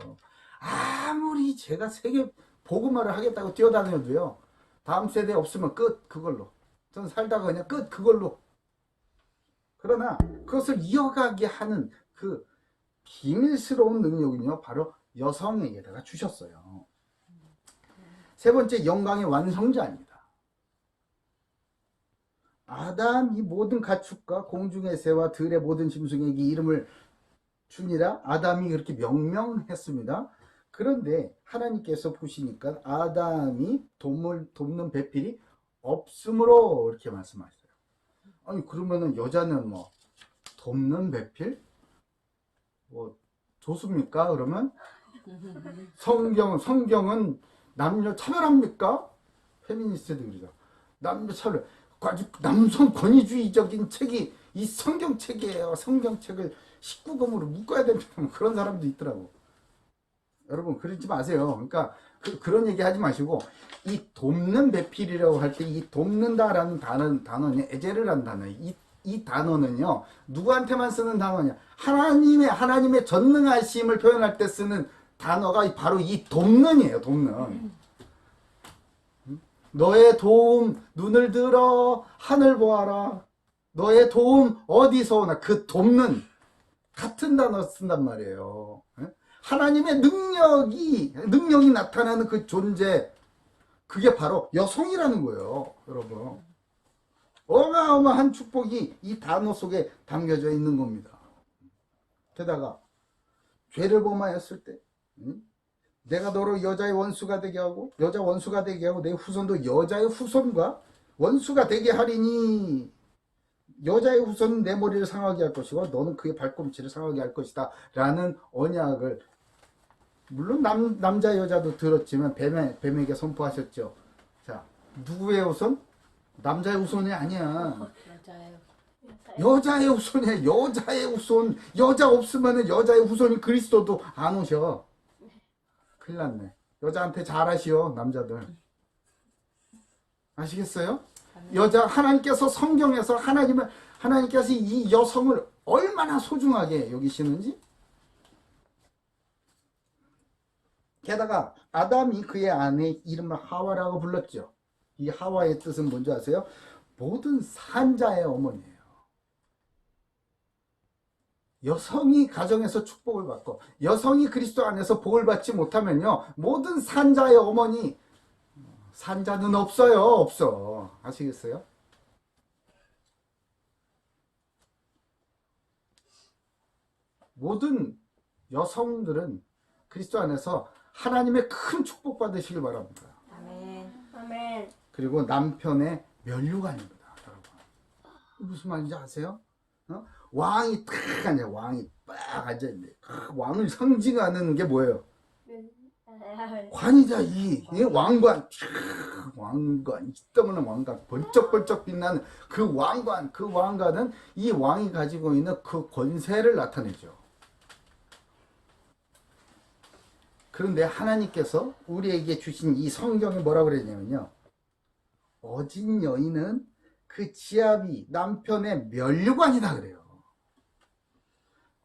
아무리 제가 세계 복음화를 하겠다고 뛰어다녀도요, 다음 세대 없으면 끝, 그걸로. 전 살다가 그냥 끝, 그걸로. 그러나 그것을 이어가게 하는 그 비밀스러운 능력은요, 바로 여성에게다가 주셨어요. 세 번째, 영광의 완성자입니다. 아담이 모든 가축과 공중의 새와 들의 모든 짐승에게 이름을 주니라 아담이 그렇게 명명했습니다. 그런데 하나님께서 보시니까 아담이 돕는 배필이 없으므로 이렇게 말씀하셨어요. 아니, 그러면은 여자는 뭐 돕는 배필? 뭐 좋습니까? 그러면 성경은 남녀 차별합니까? 페미니스트들 그러죠. 남녀 차별. 아주 남성 권위주의적인 책이 이 성경책이에요. 성경책을 19금으로 묶어야 됩니다. 그런 사람도 있더라고. 여러분, 그러지 마세요. 그러니까 그런 얘기 하지 마시고, 이 돕는 배필이라고 할 때 이 돕는다라는 단어는 에제르라는 단어예요. 이 단어는요, 누구한테만 쓰는 단어냐? 하나님의 전능하심을 표현할 때 쓰는 단어가 바로 이 돕는이에요. 돕는. 너의 도움 눈을 들어 하늘 보아라. 너의 도움 어디서 오나? 그 돕는 같은 단어 쓴단 말이에요. 하나님의 능력이 나타나는 그 존재, 그게 바로 여성이라는 거예요. 여러분, 어마어마한 축복이 이 단어 속에 담겨져 있는 겁니다. 게다가 죄를 범하였을 때, 응? 내가 너로 여자의 원수가 되게 하고 여자 원수가 되게 하고 내 후손도 여자의 후손과 원수가 되게 하리니 여자의 후손은 내 머리를 상하게 할 것이고 너는 그의 발꿈치를 상하게 할 것이다 라는 언약을 물론 남자 여자도 들었지만 뱀에게 선포하셨죠. 자, 누구의 후손? 남자의 후손이 아니야. 여자예요. 여자의 후손이야. 여자의 후손. 여자 없으면 여자의 후손이 그리스도도 안 오셔. 큰일 났네. 여자한테 잘하시오 남자들. 아시겠어요? 여자 하나님께서 성경에서 하나님께서 이 여성을 얼마나 소중하게 여기시는지. 게다가 아담이 그의 아내 이름을 하와라고 불렀죠. 이 하와의 뜻은 뭔지 아세요? 모든 산자의 어머니예요. 여성이 가정에서 축복을 받고 여성이 그리스도 안에서 복을 받지 못하면요 모든 산자의 어머니, 산자는 없어요. 없어. 아시겠어요? 모든 여성들은 그리스도 안에서 하나님의 큰 축복 받으시길 바랍니다. 아멘. 아멘. 그리고 남편의 면류관입니다. 여러분 무슨 말인지 아세요? 왕이 딱 앉아, 왕이 딱 앉아있는데 왕을 상징하는 게 뭐예요? 관이다. 이 왕관, 왕관, 이따만한 왕관, 번쩍번쩍 빛나는 그 왕관은 이 왕이 가지고 있는 그 권세를 나타내죠. 그런데 하나님께서 우리에게 주신 이 성경에 뭐라고 그랬냐면요, 어진 여인은 그 지압이 남편의 면류관이다 그래요.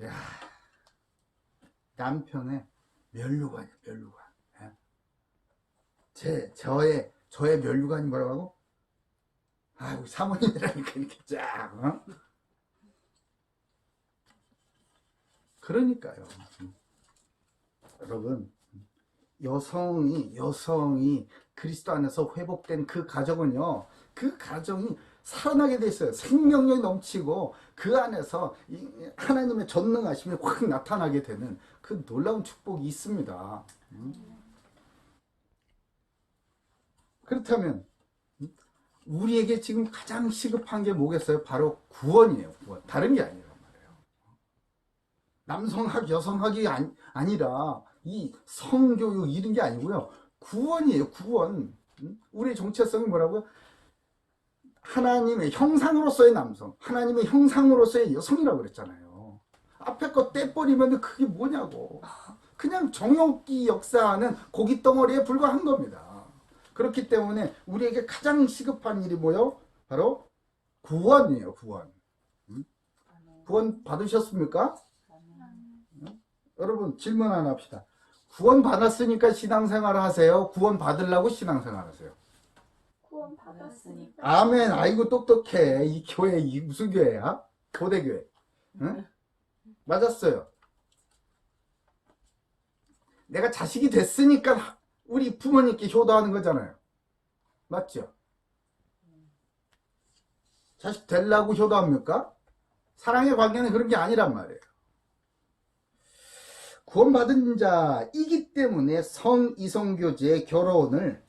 야, 남편의 면류관이야, 면류관. 저의 면류관이 뭐라고 하고? 아이고, 사모님이라니까 이렇게 쫙, 그러니까요. 여러분, 여성이 그리스도 안에서 회복된 그 가정은요, 그 가정이 살아나게 돼 있어요. 생명력이 넘치고 그 안에서 하나님의 전능하심이 확 나타나게 되는 그 놀라운 축복이 있습니다. 그렇다면 우리에게 지금 가장 시급한 게 뭐겠어요? 바로 구원이에요. 구원. 다른 게 아니란 말이에요. 남성학, 여성학이 아니라 이 성교육 이런 게 아니고요. 구원이에요. 구원. 우리의 정체성이 뭐라고요? 하나님의 형상으로서의 남성, 하나님의 형상으로서의 여성이라고 그랬잖아요. 앞에 거 떼버리면 그게 뭐냐고. 그냥 정욕기 역사하는 고깃 덩어리에 불과한 겁니다. 그렇기 때문에 우리에게 가장 시급한 일이 뭐요? 바로 구원이에요. 구원. 구원 받으셨습니까? 여러분 질문 하나 합시다. 구원 받았으니까 신앙생활을 하세요? 구원 받으려고 신앙생활 하세요? 구원 받았으니까. 아멘. 아이고 똑똑해. 이 교회 이 무슨 교회야? 고대교회. 응? 맞았어요. 내가 자식이 됐으니까 우리 부모님께 효도하는 거잖아요. 맞죠? 자식 되려고 효도합니까? 사랑의 관계는 그런 게 아니란 말이에요. 구원받은 자이기 때문에 성이성교제의 결혼을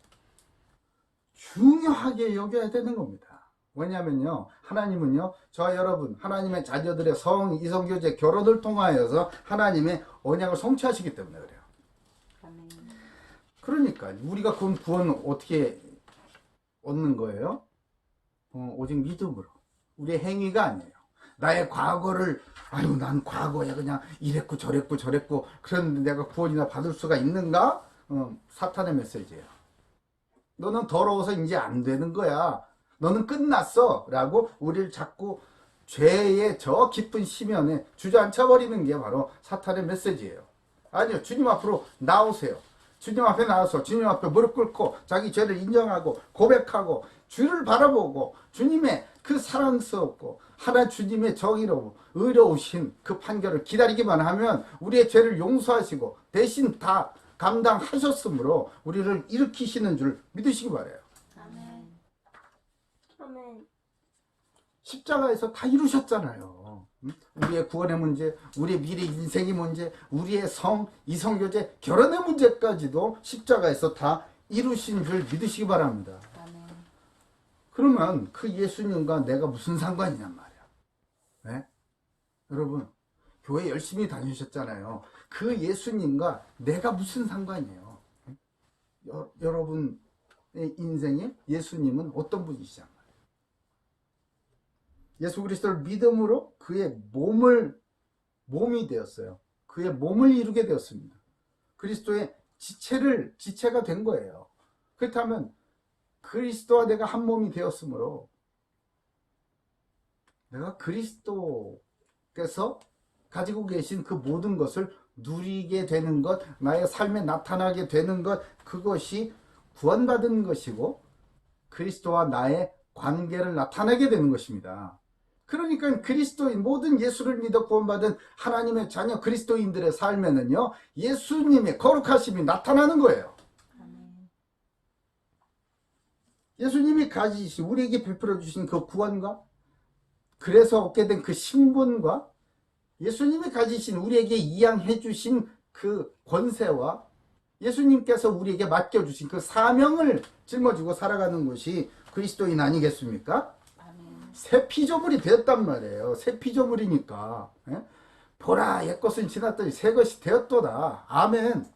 중요하게 여겨야 되는 겁니다. 왜냐면요, 하나님은요, 저와 여러분, 하나님의 자녀들의 성이성교제 결혼을 통하여서 하나님의 언약을 성취하시기 때문에 그래요. 아멘. 그러니까 우리가 구원 어떻게 얻는 거예요? 오직 믿음으로. 우리의 행위가 아니에요. 나의 과거를 아유 난 과거에 그냥 이랬고 저랬고 그런데 내가 구원이나 받을 수가 있는가? 사탄의 메시지예요. 너는 더러워서 이제 안 되는 거야. 너는 끝났어 라고 우리를 자꾸 죄의 저 깊은 심연에 주저앉혀버리는 게 바로 사탄의 메시지예요. 아니요, 주님 앞으로 나오세요. 주님 앞에 나와서 주님 앞에 무릎 꿇고 자기 죄를 인정하고 고백하고 주를 바라보고 주님의 그 사랑스럽고 하나 주님의 정의로워 의로우신 그 판결을 기다리기만 하면 우리의 죄를 용서하시고 대신 다 감당하셨으므로 우리를 일으키시는 줄 믿으시기 바라요. 아멘. 아멘. 십자가에서 다 이루셨잖아요. 우리의 구원의 문제, 우리의 미래 인생의 문제, 우리의 성, 이성교제, 결혼의 문제까지도 십자가에서 다 이루신 줄 믿으시기 바랍니다. 아멘. 그러면 그 예수님과 내가 무슨 상관이냔 말이야. 네? 여러분, 교회 열심히 다니셨잖아요. 그 예수님과 내가 무슨 상관이에요? 여러분의 인생에 예수님은 어떤 분이시냐 말이에요. 예수 그리스도를 믿음으로 그의 몸이 되었어요. 그의 몸을 이루게 되었습니다. 그리스도의 지체가 된 거예요. 그렇다면 그리스도와 내가 한 몸이 되었으므로 내가 그리스도께서 가지고 계신 그 모든 것을 누리게 되는 것, 나의 삶에 나타나게 되는 것, 그것이 구원받은 것이고 그리스도와 나의 관계를 나타내게 되는 것입니다. 그러니까 그리스도인, 모든 예수를 믿어 구원받은 하나님의 자녀 그리스도인들의 삶에는요, 예수님의 거룩하심이 나타나는 거예요. 아멘. 예수님이 가지신, 우리에게 베풀어 주신 그 구원과, 그래서 얻게 된 그 신분과, 예수님이 가지신, 우리에게 이양해 주신 그 권세와, 예수님께서 우리에게 맡겨주신 그 사명을 짊어지고 살아가는 것이 그리스도인 아니겠습니까? 아멘. 새 피조물이 되었단 말이에요. 새 피조물이니까. 예? 보라, 옛것은 지났더니 새 것이 되었도다. 아멘.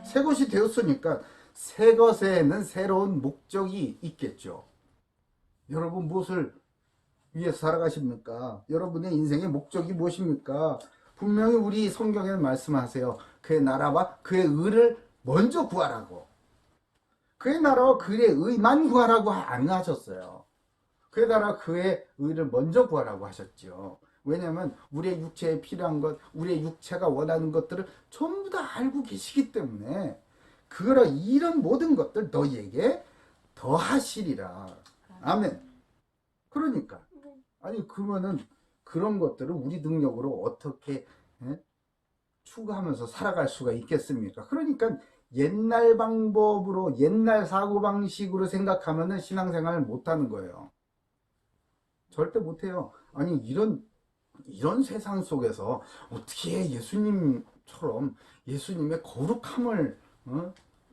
새 것이 되었으니까 새 것에는 새로운 목적이 있겠죠. 여러분 무엇을 위해서 살아가십니까? 여러분의 인생의 목적이 무엇입니까? 분명히 우리 성경에는 말씀하세요. 그의 나라와 그의 의를 먼저 구하라고. 그의 나라와 그의 의만 구하라고 안 하셨어요. 그의 나라 그의 의를 먼저 구하라고 하셨죠. 왜냐하면 우리의 육체에 필요한 것, 우리의 육체가 원하는 것들을 전부 다 알고 계시기 때문에 이런 모든 것들 너희에게 더하시리라. 아멘. 그러니까 아니 그러면은 그런 것들을 우리 능력으로 어떻게 추구하면서 살아갈 수가 있겠습니까? 그러니까 옛날 방법으로, 옛날 사고방식으로 생각하면은 신앙생활을 못하는 거예요. 절대 못해요. 아니 이런 세상 속에서 어떻게 예수님처럼 예수님의 거룩함을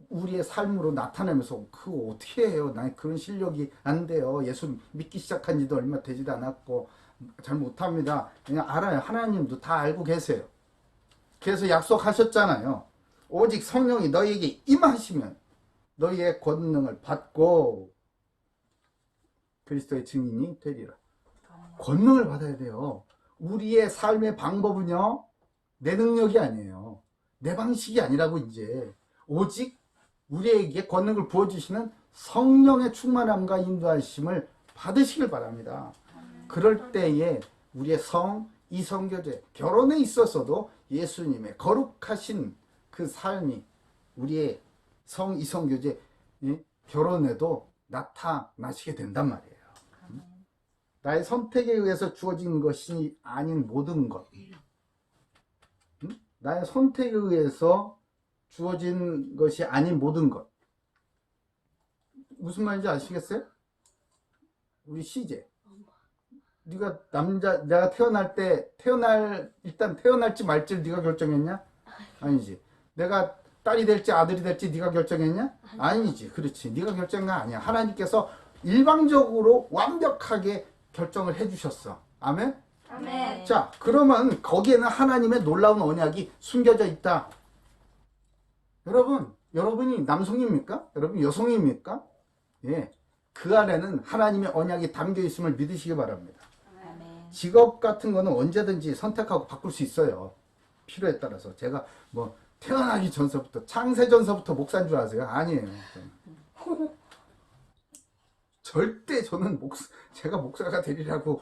우리의 삶으로 나타내면서 그거 어떻게 해요? 난 그런 실력이 안 돼요. 예수 믿기 시작한 지도 얼마 되지도 않았고 잘 못합니다. 그냥 알아요. 하나님도 다 알고 계세요. 그래서 약속하셨잖아요. 오직 성령이 너희에게 임하시면 너희의 권능을 받고 그리스도의 증인이 되리라. 권능을 받아야 돼요. 우리의 삶의 방법은요, 내 능력이 아니에요. 내 방식이 아니라고 이제. 오직 우리에게 권능을 부어주시는 성령의 충만함과 인도하심을 받으시길 바랍니다. 그럴 때에 우리의 성, 이성교제, 결혼에 있어서도 예수님의 거룩하신 그 삶이 우리의 성, 이성교제, 결혼에도 나타나시게 된단 말이에요. 나의 선택에 의해서 주어진 것이 아닌 모든 것. 나의 선택에 의해서 주어진 것이 아닌 모든 것. 무슨 말인지 아시겠어요? 우리 CJ. 네가 내가 일단 태어날지 말지를 네가 결정했냐? 아니지. 내가 딸이 될지 아들이 될지 네가 결정했냐? 아니지. 그렇지. 네가 결정한 거 아니야. 하나님께서 일방적으로 완벽하게 결정을 해주셨어. 아멘? 아멘. 자, 그러면 거기에는 하나님의 놀라운 언약이 숨겨져 있다. 여러분이 남성입니까? 여러분 여성입니까? 예. 그 안에는 하나님의 언약이 담겨 있음을 믿으시기 바랍니다. 아멘. 직업 같은 거는 언제든지 선택하고 바꿀 수 있어요. 필요에 따라서. 제가 뭐 태어나기 전서부터, 창세전서부터 목사인 줄 아세요? 아니에요. 절대 저는 제가 목사가 되리라고는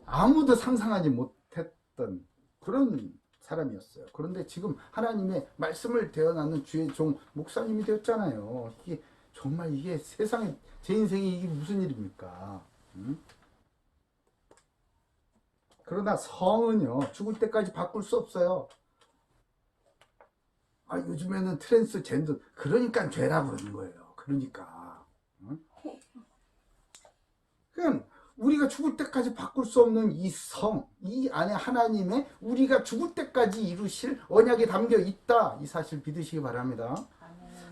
아무도 상상하지 못했던 그런 사람이었어요. 그런데 지금 하나님의 말씀을 대언하는 주의 종 목사님이 되었잖아요. 이게 세상에 제 인생에 이게 무슨 일입니까? 그러나 성은요 죽을 때까지 바꿀 수 없어요. 요즘에는 트랜스젠더 그러니까 죄라고 그러는 거예요. 그러니까 그냥 우리가 죽을 때까지 바꿀 수 없는 이 성, 이 안에 하나님의 우리가 죽을 때까지 이루실 언약이 담겨 있다. 이 사실 믿으시기 바랍니다.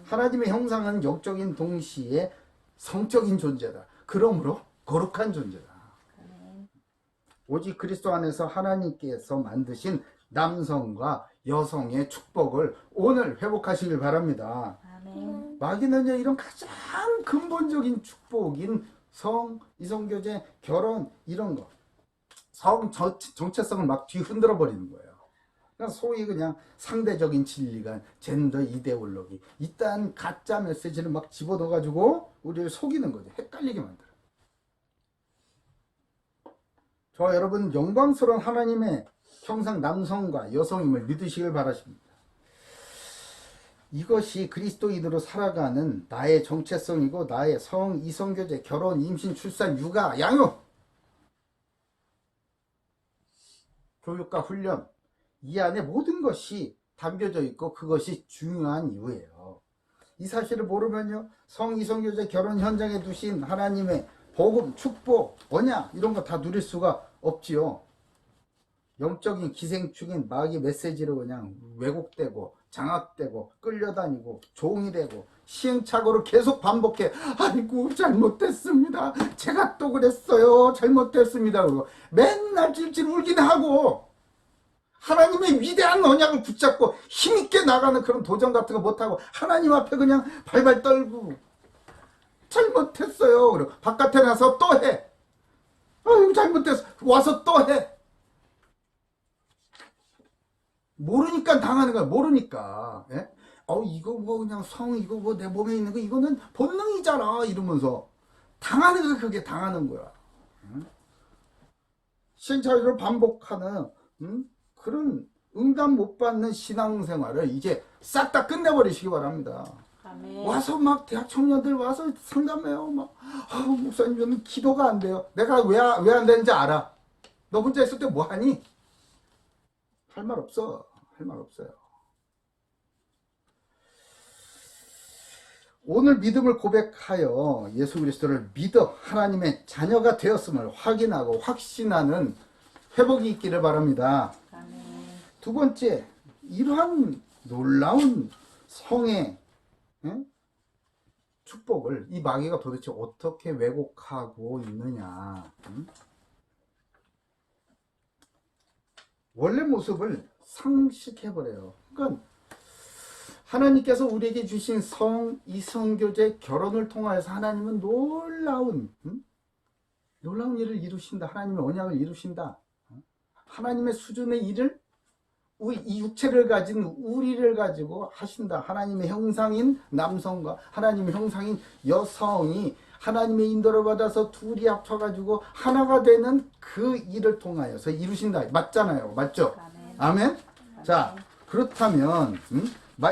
하나님의 형상은 영적인 동시에 성적인 존재다. 그러므로 거룩한 존재다. 오직 그리스도 안에서 하나님께서 만드신 남성과 여성의 축복을 오늘 회복하시길 바랍니다. 아멘. 마귀는요, 이런 가장 근본적인 축복인 성, 이성교제, 결혼 이런 거 성 정체성을 막 뒤흔들어 버리는 거예요. 그냥 소위 그냥 상대적인 진리관, 젠더 이데올로기 이딴 가짜 메시지를 막 집어넣어가지고 우리를 속이는 거죠. 헷갈리게 만들어. 저 여러분 영광스러운 하나님의 형상 남성과 여성임을 믿으시길 바라십니다. 이것이 그리스도인으로 살아가는 나의 정체성이고 나의 성, 이성교제, 결혼, 임신, 출산, 육아, 양육, 교육과 훈련 이 안에 모든 것이 담겨져 있고 그것이 중요한 이유예요. 이 사실을 모르면요, 성, 이성교제, 결혼 현장에 두신 하나님의 복음, 축복, 언약 이런 거 다 누릴 수가 없지요. 영적인 기생충인 마귀 메시지로 그냥 왜곡되고 장악되고 끌려다니고 종이 되고 시행착오를 계속 반복해. 아이고 잘못됐습니다. 제가 또 그랬어요. 잘못됐습니다. 그리고 맨날 찔찔 울긴 하고 하나님의 위대한 언약을 붙잡고 힘있게 나가는 그런 도전 같은 거 못하고 하나님 앞에 그냥 발발 떨고 잘못했어요. 그리고 바깥에 나서 또 해. 아이고 잘못됐어. 와서 또 해. 모르니까 당하는 거야. 모르니까. 예? 이거 뭐 그냥 성 이거 뭐 내 몸에 있는 거 이거는 본능이잖아 이러면서 당하는 거야. 그게 당하는 거야. 응? 시행착오를 반복하는 그런 응답 못 받는 신앙생활을 이제 싹 다 끝내버리시기 바랍니다. 아멘. 와서 막 대학 청년들 와서 상담해요. 막 목사님 저는 기도가 안 돼요. 내가 왜 안 되는지 알아. 너 혼자 있을 때 뭐 하니? 할 말 없어. 할 말 없어요. 오늘 믿음을 고백하여 예수 그리스도를 믿어 하나님의 자녀가 되었음을 확인하고 확신하는 회복이 있기를 바랍니다. 아멘. 두 번째, 이러한 놀라운 성의 축복을 이 마귀가 도대체 어떻게 왜곡하고 있느냐. 원래 모습을 상식해버려요. 그러니까 하나님께서 우리에게 주신 성, 이성교제, 결혼을 통하여서 하나님은 놀라운 일을 이루신다. 하나님의 언약을 이루신다. 하나님의 수준의 일을 이 육체를 가진 우리를 가지고 하신다. 하나님의 형상인 남성과 하나님의 형상인 여성이 하나님의 인도를 받아서 둘이 합쳐가지고 하나가 되는 그 일을 통하여서 이루신다. 맞잖아요. 맞죠? 아멘. 아멘? 자, 그렇다면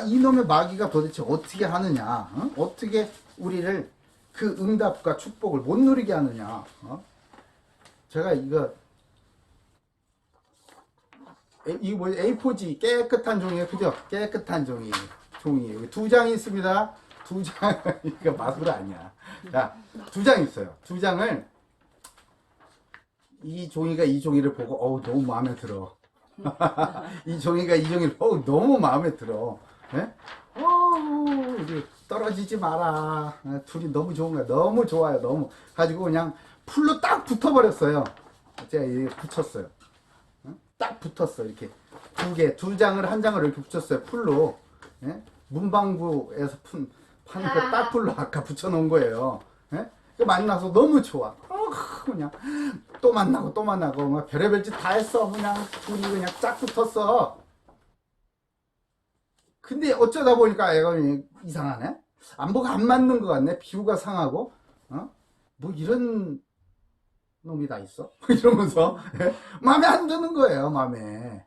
이놈의 마귀가 도대체 어떻게 하느냐? 어떻게 우리를 그 응답과 축복을 못 누리게 하느냐? 제가 이거 뭐 A4지 깨끗한 종이에요. 그죠? 깨끗한 종이에요. 두 장이 있습니다. 두 장, 이거 마술 아니야. 자, 두 장 있어요. 두 장을 이 종이를 보고 너무 마음에 들어. 이 종이를 너무 마음에 들어. 예? 우리 떨어지지 마라. 둘이 너무 좋은 거야. 너무 좋아요. 너무 가지고 그냥 풀로 딱 붙어버렸어요. 제가 이렇게 붙였어요. 딱 붙었어. 이렇게 두 장을 한 장을 이렇게 붙였어요. 풀로. 예? 문방구에서 파는 그 딱풀로 아까 붙여놓은 거예요. 예? 만나서 너무 좋아. 그냥 또 만나고 막 별의별 짓 다 했어. 그냥 둘이 그냥 쫙 붙었어. 근데 어쩌다 보니까 애가 이상하네. 안보가 안 맞는 것 같네. 비유가 상하고. 뭐 이런 놈이 다 있어? 이러면서 마음에 안 드는 거예요. 마음에.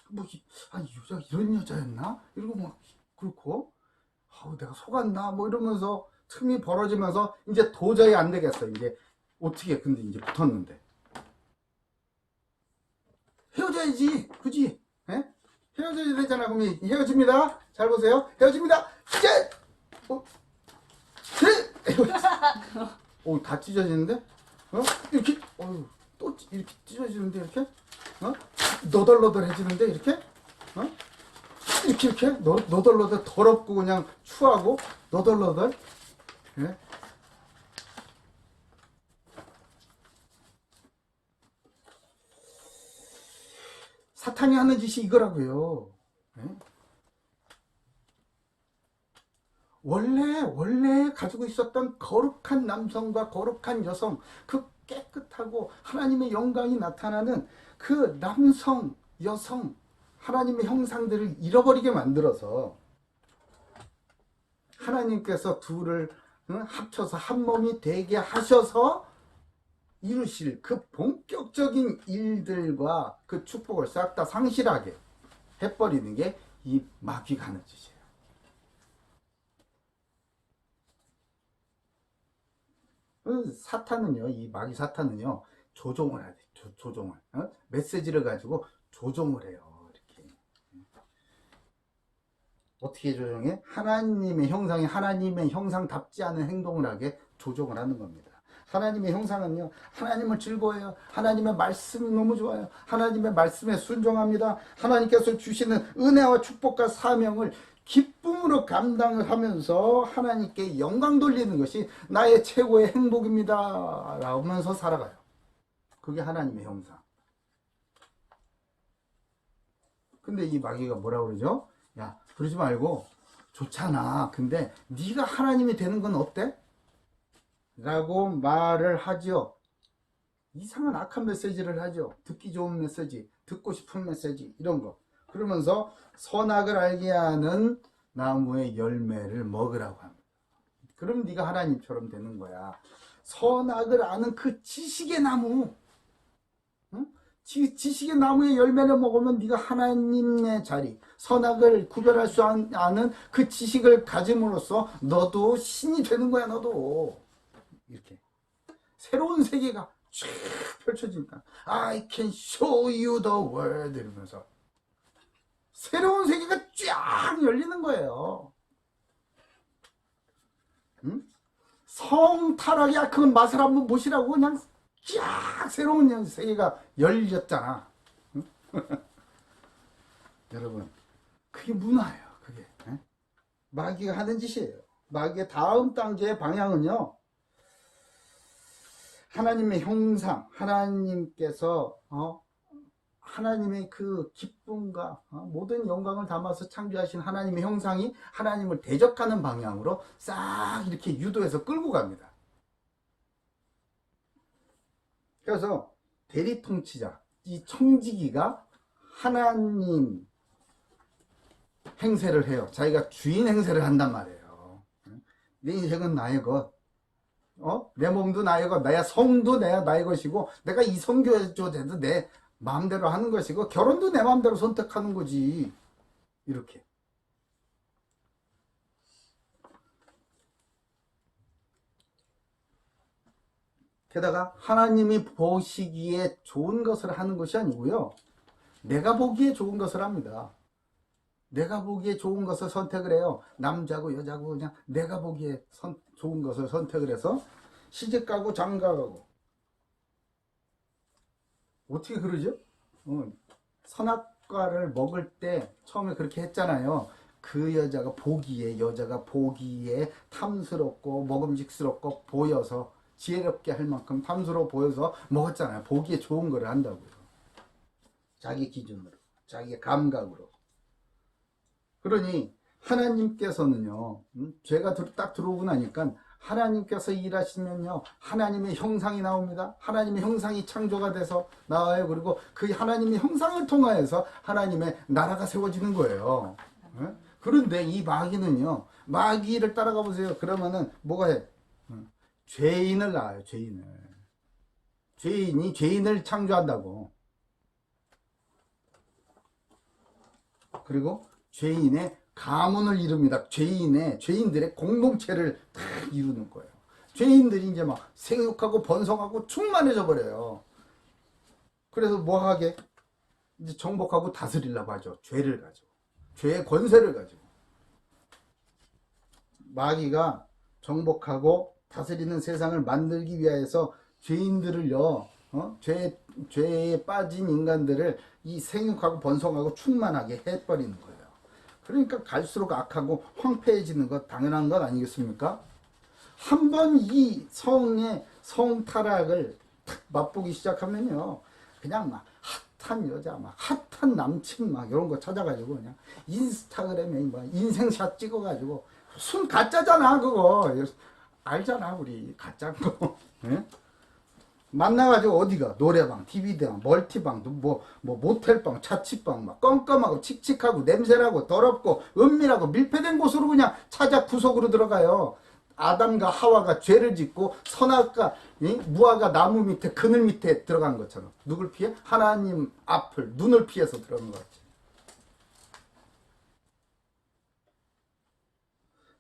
뭐 이 여자 이런 여자였나? 이러고 막 그렇고 내가 속았나? 뭐 이러면서 틈이 벌어지면서 이제 도저히 안 되겠어. 이제 어떻게 근데 이제 붙었는데 헤어져야지. 그지? 예? 헤어져야 되잖아. 그럼 헤어집니다. 잘 보세요. 헤어집니다. 이제 다 찢어지는데? 이렇게 또 이렇게 찢어지는데 이렇게 너덜너덜해지는데 이렇게 이렇게 너덜너덜 더럽고 그냥 추하고 너덜너덜. 예? 사탄이 하는 짓이 이거라고요. 예? 원래 가지고 있었던 거룩한 남성과 거룩한 여성, 그 깨끗하고 하나님의 영광이 나타나는 그 남성, 여성, 하나님의 형상들을 잃어버리게 만들어서 하나님께서 둘을 합쳐서 한 몸이 되게 하셔서 이루실 그 본격적인 일들과 그 축복을 싹 다 상실하게 해버리는 게 이 마귀가 하는 짓이에요. 사탄은요, 이 마귀 사탄은요, 조종을 해야 돼. 조종을. 메시지를 가지고 조종을 해요. 이렇게. 어떻게 조종해? 하나님의 형상이 하나님의 형상답지 않은 행동을 하게 조종을 하는 겁니다. 하나님의 형상은요, 하나님을 즐거워해요. 하나님의 말씀이 너무 좋아요. 하나님의 말씀에 순종합니다. 하나님께서 주시는 은혜와 축복과 사명을 기쁨으로 감당을 하면서 하나님께 영광 돌리는 것이 나의 최고의 행복입니다. 라면서 살아가요. 그게 하나님의 형상. 근데 이 마귀가 뭐라고 그러죠? 야, 그러지 말고 좋잖아. 근데 네가 하나님이 되는 건 어때? 라고 말을 하죠. 이상한 악한 메시지를 하죠. 듣기 좋은 메시지, 듣고 싶은 메시지, 이런 거. 그러면서 선악을 알게 하는 나무의 열매를 먹으라고 합니다. 그럼 네가 하나님처럼 되는 거야. 선악을 아는 그 지식의 나무, 응? 지식의 나무의 열매를 먹으면 네가 하나님의 자리, 선악을 구별할 수 아는 그 지식을 가짐으로써 너도 신이 되는 거야. 너도 이렇게 새로운 세계가 쫙 펼쳐지니까 I can show you the world 이러면서 새로운 세계가 쫙 열리는 거예요. 응? 성타락의 그 맛을 한번 보시라고 그냥 쫙 새로운 세계가 열렸잖아. 응? 여러분, 그게 문화예요. 그게 마귀가 하는 짓이에요. 마귀의 다음 단계의 방향은요, 하나님의 형상, 하나님께서 하나님의 그 기쁨과 모든 영광을 담아서 창조하신 하나님의 형상이 하나님을 대적하는 방향으로 싹 이렇게 유도해서 끌고 갑니다. 그래서 대리통치자, 이 청지기가 하나님 행세를 해요. 자기가 주인 행세를 한단 말이에요. 내 인생은 나의 것. 내 몸도 나의 것, 나의 성도 나의 것이고, 내가 이성교조제도 내 마음대로 하는 것이고, 결혼도 내 마음대로 선택하는 거지. 이렇게. 게다가 하나님이 보시기에 좋은 것을 하는 것이 아니고요, 내가 보기에 좋은 것을 합니다. 내가 보기에 좋은 것을 선택을 해요. 남자고 여자고 그냥 내가 보기에 좋은 것을 선택을 해서 시집가고 장가가고. 어떻게 그러죠? 선악과를 먹을 때 처음에 그렇게 했잖아요. 그 여자가 보기에 탐스럽고 먹음직스럽고 보여서 지혜롭게 할 만큼 탐스러워 보여서 먹었잖아요. 보기에 좋은 거를 한다고요. 자기 기준으로, 자기 감각으로. 그러니 하나님께서는요, 죄가 딱 들어오고 나니까 하나님께서 일하시면요, 하나님의 형상이 나옵니다. 하나님의 형상이 창조가 돼서 나와요. 그리고 그 하나님의 형상을 통하여서 하나님의 나라가 세워지는 거예요. 그런데 이 마귀는요, 마귀를 따라가 보세요. 그러면은 뭐가 해? 죄인을 낳아요. 죄인이 죄인을 창조한다고. 그리고 죄인의 가문을 이룹니다. 죄인들의 공동체를 다 이루는 거예요. 죄인들이 이제 막 생육하고 번성하고 충만해져 버려요. 그래서 뭐 하게? 이제 정복하고 다스리려고 하죠. 죄를 가지고. 죄의 권세를 가지고. 마귀가 정복하고 다스리는 세상을 만들기 위해서 죄인들을요, 죄에 빠진 인간들을 이 생육하고 번성하고 충만하게 해버리는 거예요. 그러니까 갈수록 악하고 황폐해지는 것 당연한 것 아니겠습니까? 한번 이 성의 성타락을 탁 맛보기 시작하면요, 그냥 막 핫한 여자, 막 핫한 남친, 막 이런 거 찾아가지고 그냥 인스타그램에 뭐 인생샷 찍어가지고 순 가짜잖아 그거. 알잖아 우리 가짜인 거. 예? 만나가지고 어디가 노래방, TV대방, 멀티방, 뭐 모텔방, 자취방, 막 껌껌하고 칙칙하고 냄새나고 더럽고 은밀하고 밀폐된 곳으로 그냥 찾아 구석으로 들어가요. 아담과 하와가 죄를 짓고 선악과 무화과 나무 밑에 그늘 밑에 들어간 것처럼. 누굴 피해? 하나님 앞을 눈을 피해서 들어간 것 같지.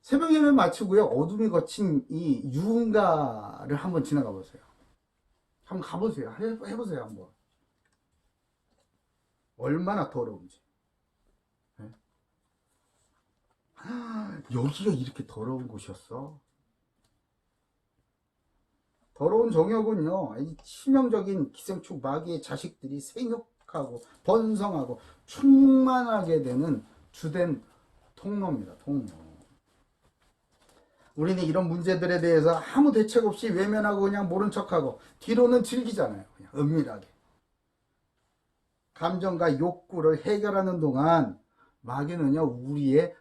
새벽 예배 마치고요, 어둠이 거친 이 유흥가를 한번 지나가 보세요. 한번 가보세요. 해보세요 한번. 얼마나 더러운지. 네? 여기가 이렇게 더러운 곳이었어. 더러운 정욕은요, 이 치명적인 기생충 마귀의 자식들이 생육하고 번성하고 충만하게 되는 주된 통로입니다. 통로. 우리는 이런 문제들에 대해서 아무 대책 없이 외면하고 그냥 모른 척하고 뒤로는 즐기잖아요. 그냥 은밀하게. 감정과 욕구를 해결하는 동안 마귀는요, 우리의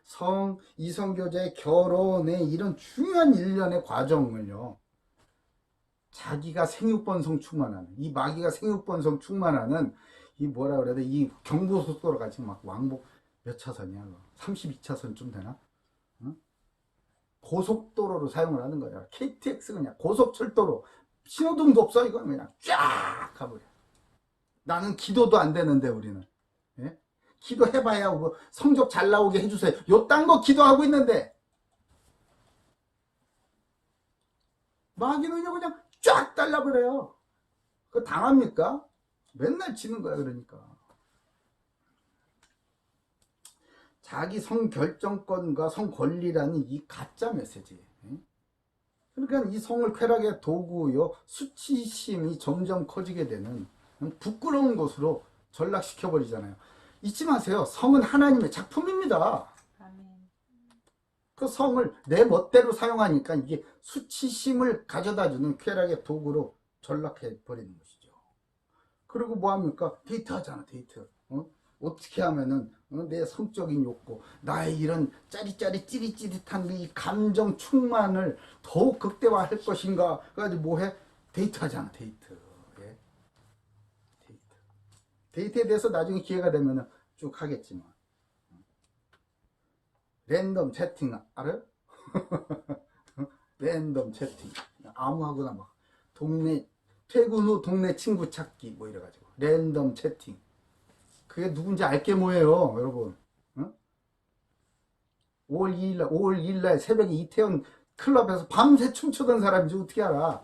이성교제, 결혼의 이런 중요한 일련의 과정을요, 자기가 생육번성 충만하는, 이 마귀가 생육번성 충만하는 이 뭐라 그래야 돼, 이 경부속도로 같이 막 왕복 몇 차선이야? 32차선쯤 되나? 고속도로로 사용을 하는 거야. KTX 그냥 고속철도로, 신호등도 없어. 이건 그냥 쫙 가버려. 나는 기도도 안 되는데 우리는, 예? 기도해봐야 뭐 성적 잘 나오게 해주세요, 요딴 거 기도하고 있는데 마귀는요 그냥 쫙 달라버려요. 그거 당합니까? 맨날 치는 거야. 그러니까 자기 성결정권과 성권리라는 이 가짜 메시지. 그러니까 이 성을 쾌락의 도구요, 수치심이 점점 커지게 되는 부끄러운 것으로 전락시켜버리잖아요. 잊지 마세요. 성은 하나님의 작품입니다. 아멘. 그 성을 내 멋대로 사용하니까 이게 수치심을 가져다주는 쾌락의 도구로 전락해버리는 것이죠. 그리고 뭐합니까? 데이트하잖아, 데이트. 어떻게 하면은 내 성적인 욕구, 나의 이런 짜릿짜릿 찌릿찌릿한 이 감정 충만을 더욱 극대화할 것인가. 그래가지고 뭐해? 데이트하잖아, 데이트. 예? 데이트. 데이트에 대해서 나중에 기회가 되면은 쭉 하겠지만, 랜덤 채팅 알아요? 랜덤 채팅 아무하거나 막 동네, 퇴근 후 동네 친구 찾기 뭐 이래가지고 랜덤 채팅. 그게 누군지 알게 뭐예요, 여러분. 5월 2일날 새벽에 이태원 클럽에서 밤새 춤추던 사람인지 어떻게 알아?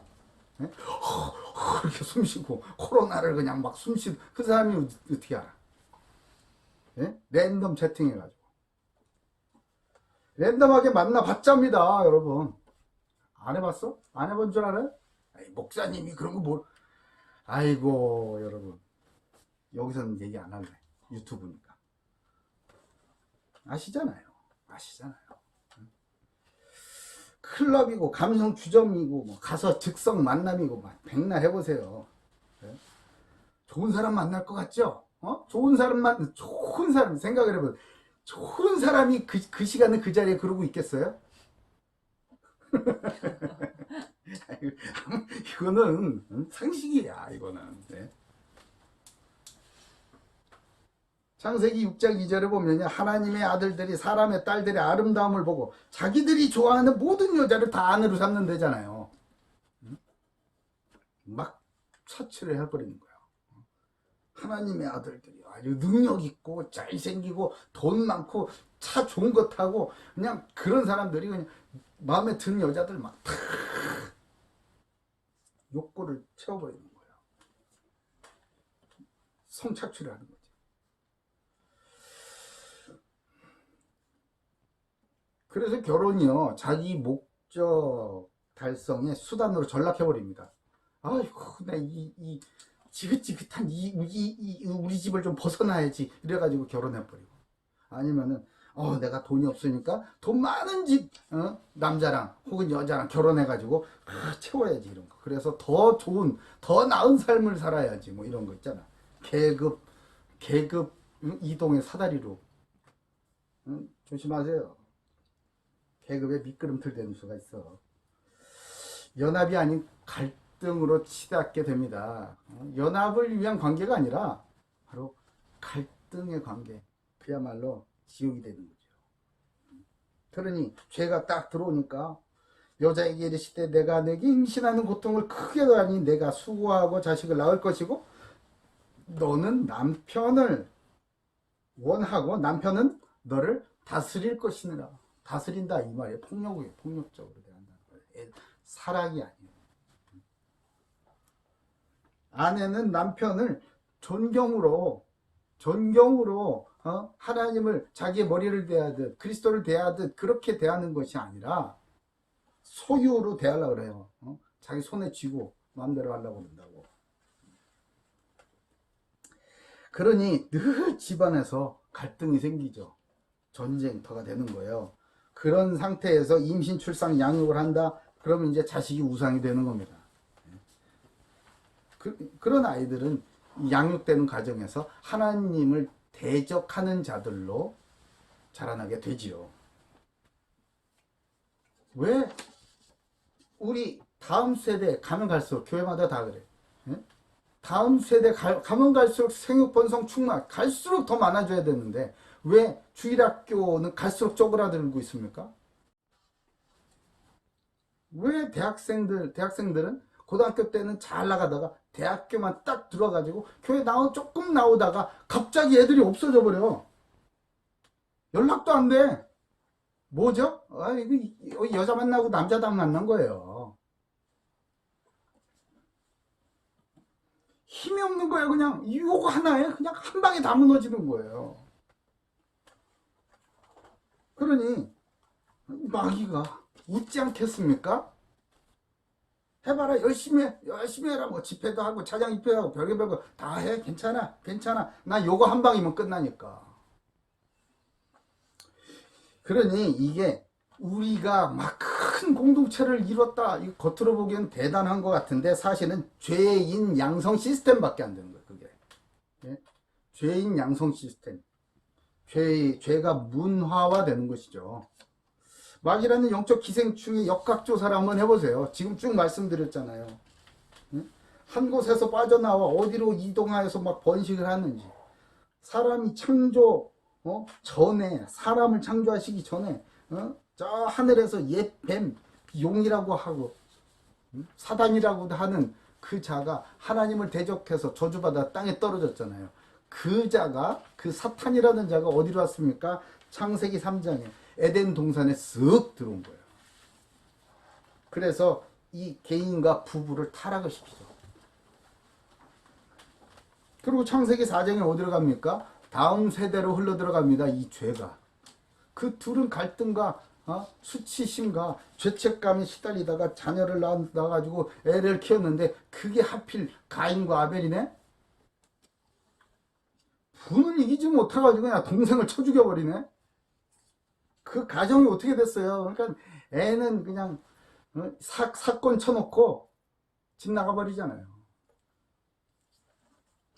예? 이렇게 숨쉬고 코로나를 그냥 막 숨쉬는 그 사람이 어떻게 알아? 예? 랜덤 채팅해가지고 랜덤하게 만나봤자입니다, 여러분. 안 해봤어? 안 해본 줄 알아요? 아이, 목사님이 그런 거 뭘. 아이고 여러분, 여기서는 얘기 안 할래. 유튜브니까. 아시잖아요. 클럽이고 감성 주점이고 뭐 가서 즉석 만남이고 막 백날 해보세요. 네? 좋은 사람 만날 것 같죠? 좋은 사람 생각을 해보세요. 좋은 사람이 그 시간에 그 자리에 그러고 있겠어요? 이거는 상식이야, 이거는. 네? 창세기 6장 2절에 보면 하나님의 아들들이 사람의 딸들의 아름다움을 보고 자기들이 좋아하는 모든 여자를 다 아내로 삼는다잖아요. 막 차치를 해버리는 거야. 하나님의 아들들이 아주 능력 있고 잘생기고 돈 많고 차 좋은 거 타고 그냥 그런 사람들이 그냥 마음에 드는 여자들 막 탁 욕구를 채워버리는 거예요. 성착취를 하는 거지. 그래서 결혼이요, 자기 목적 달성의 수단으로 전락해버립니다. 아이고, 나 이 지긋지긋한 우리 집을 좀 벗어나야지. 이래가지고 결혼해버리고. 아니면은, 내가 돈이 없으니까 돈 많은 집, 남자랑 혹은 여자랑 결혼해가지고, 채워야지, 이런 거. 그래서 더 좋은, 더 나은 삶을 살아야지. 뭐 이런 거 있잖아. 계급 이동의 사다리로. 조심하세요. 계급에 미끄럼틀 되는 수가 있어. 연합이 아닌 갈등으로 치닫게 됩니다. 연합을 위한 관계가 아니라 바로 갈등의 관계. 그야말로 지옥이 되는 거죠. 그러니 죄가 딱 들어오니까 여자에게 이르시되 내가 내게 임신하는 고통을 크게 더하니 내가 수고하고 자식을 낳을 것이고 너는 남편을 원하고 남편은 너를 다스릴 것이니라. 다스린다 이 말이에요. 폭력이에요. 폭력적으로 대한다는 거예요. 사랑이 아니에요. 아내는 남편을 존경으로 하나님을 자기의 머리를 대하듯 그리스도를 대하듯 그렇게 대하는 것이 아니라 소유로 대하려고 그래요. 자기 손에 쥐고 마음대로 하려고 그런다고. 그러니 늘 집안에서 갈등이 생기죠. 전쟁터가 되는 거예요. 그런 상태에서 임신, 출산, 양육을 한다. 그러면 이제 자식이 우상이 되는 겁니다. 그런 아이들은 양육되는 과정에서 하나님을 대적하는 자들로 자라나게 되지요. 왜? 우리 다음 세대 가면 갈수록 교회마다 다 그래. 다음 세대 가면 갈수록 생육 번성 충만 갈수록 더 많아져야 되는데 왜 주일학교는 갈수록 쪼그라들고 있습니까? 왜 대학생들은 고등학교 때는 잘 나가다가 대학교만 딱 들어가지고 교회 조금 나오다가 갑자기 애들이 없어져 버려. 연락도 안 돼. 뭐죠? 이거 여자 만나고 남자당 만난 거예요. 힘이 없는 거예요. 그냥 이거 하나에 그냥 한 방에 다 무너지는 거예요. 그러니 마귀가 웃지 않겠습니까? 해봐라. 열심히 해라. 뭐 집회도 하고 차장 입회하고 별의별 거 다 해. 괜찮아. 나 요거 한 방이면 끝나니까. 그러니 이게 우리가 막 큰 공동체를 이뤘다. 이거 겉으로 보기엔 대단한 것 같은데 사실은 죄인 양성 시스템밖에 안 되는 거예요. 그게. 예? 죄인 양성 시스템. 죄가 문화화되는 것이죠. 마귀라는 영적 기생충의 역학조사를 한번 해보세요. 지금 쭉 말씀드렸잖아요. 한 곳에서 빠져나와 어디로 이동하여서 막 번식을 하는지. 사람이 전에, 사람을 창조하시기 전에, 저 하늘에서 옛 뱀, 용이라고 하고, 사단이라고 하는 그 자가 하나님을 대적해서 저주받아 땅에 떨어졌잖아요. 그 사탄이라는 자가 어디로 왔습니까? 창세기 3장에 에덴 동산에 쓱 들어온 거예요. 그래서 이 개인과 부부를 타락을 시키죠. 그리고 창세기 4장에 어디로 갑니까? 다음 세대로 흘러 들어갑니다. 이 죄가. 그 둘은 갈등과 수치심과 죄책감에 시달리다가 자녀를 낳아가지고 애를 키웠는데 그게 하필 가인과 아벨이네? 분을 이기지 못해가지고 그냥 동생을 쳐 죽여버리네? 그 가정이 어떻게 됐어요? 그러니까 애는 그냥 사건 쳐놓고 집 나가버리잖아요.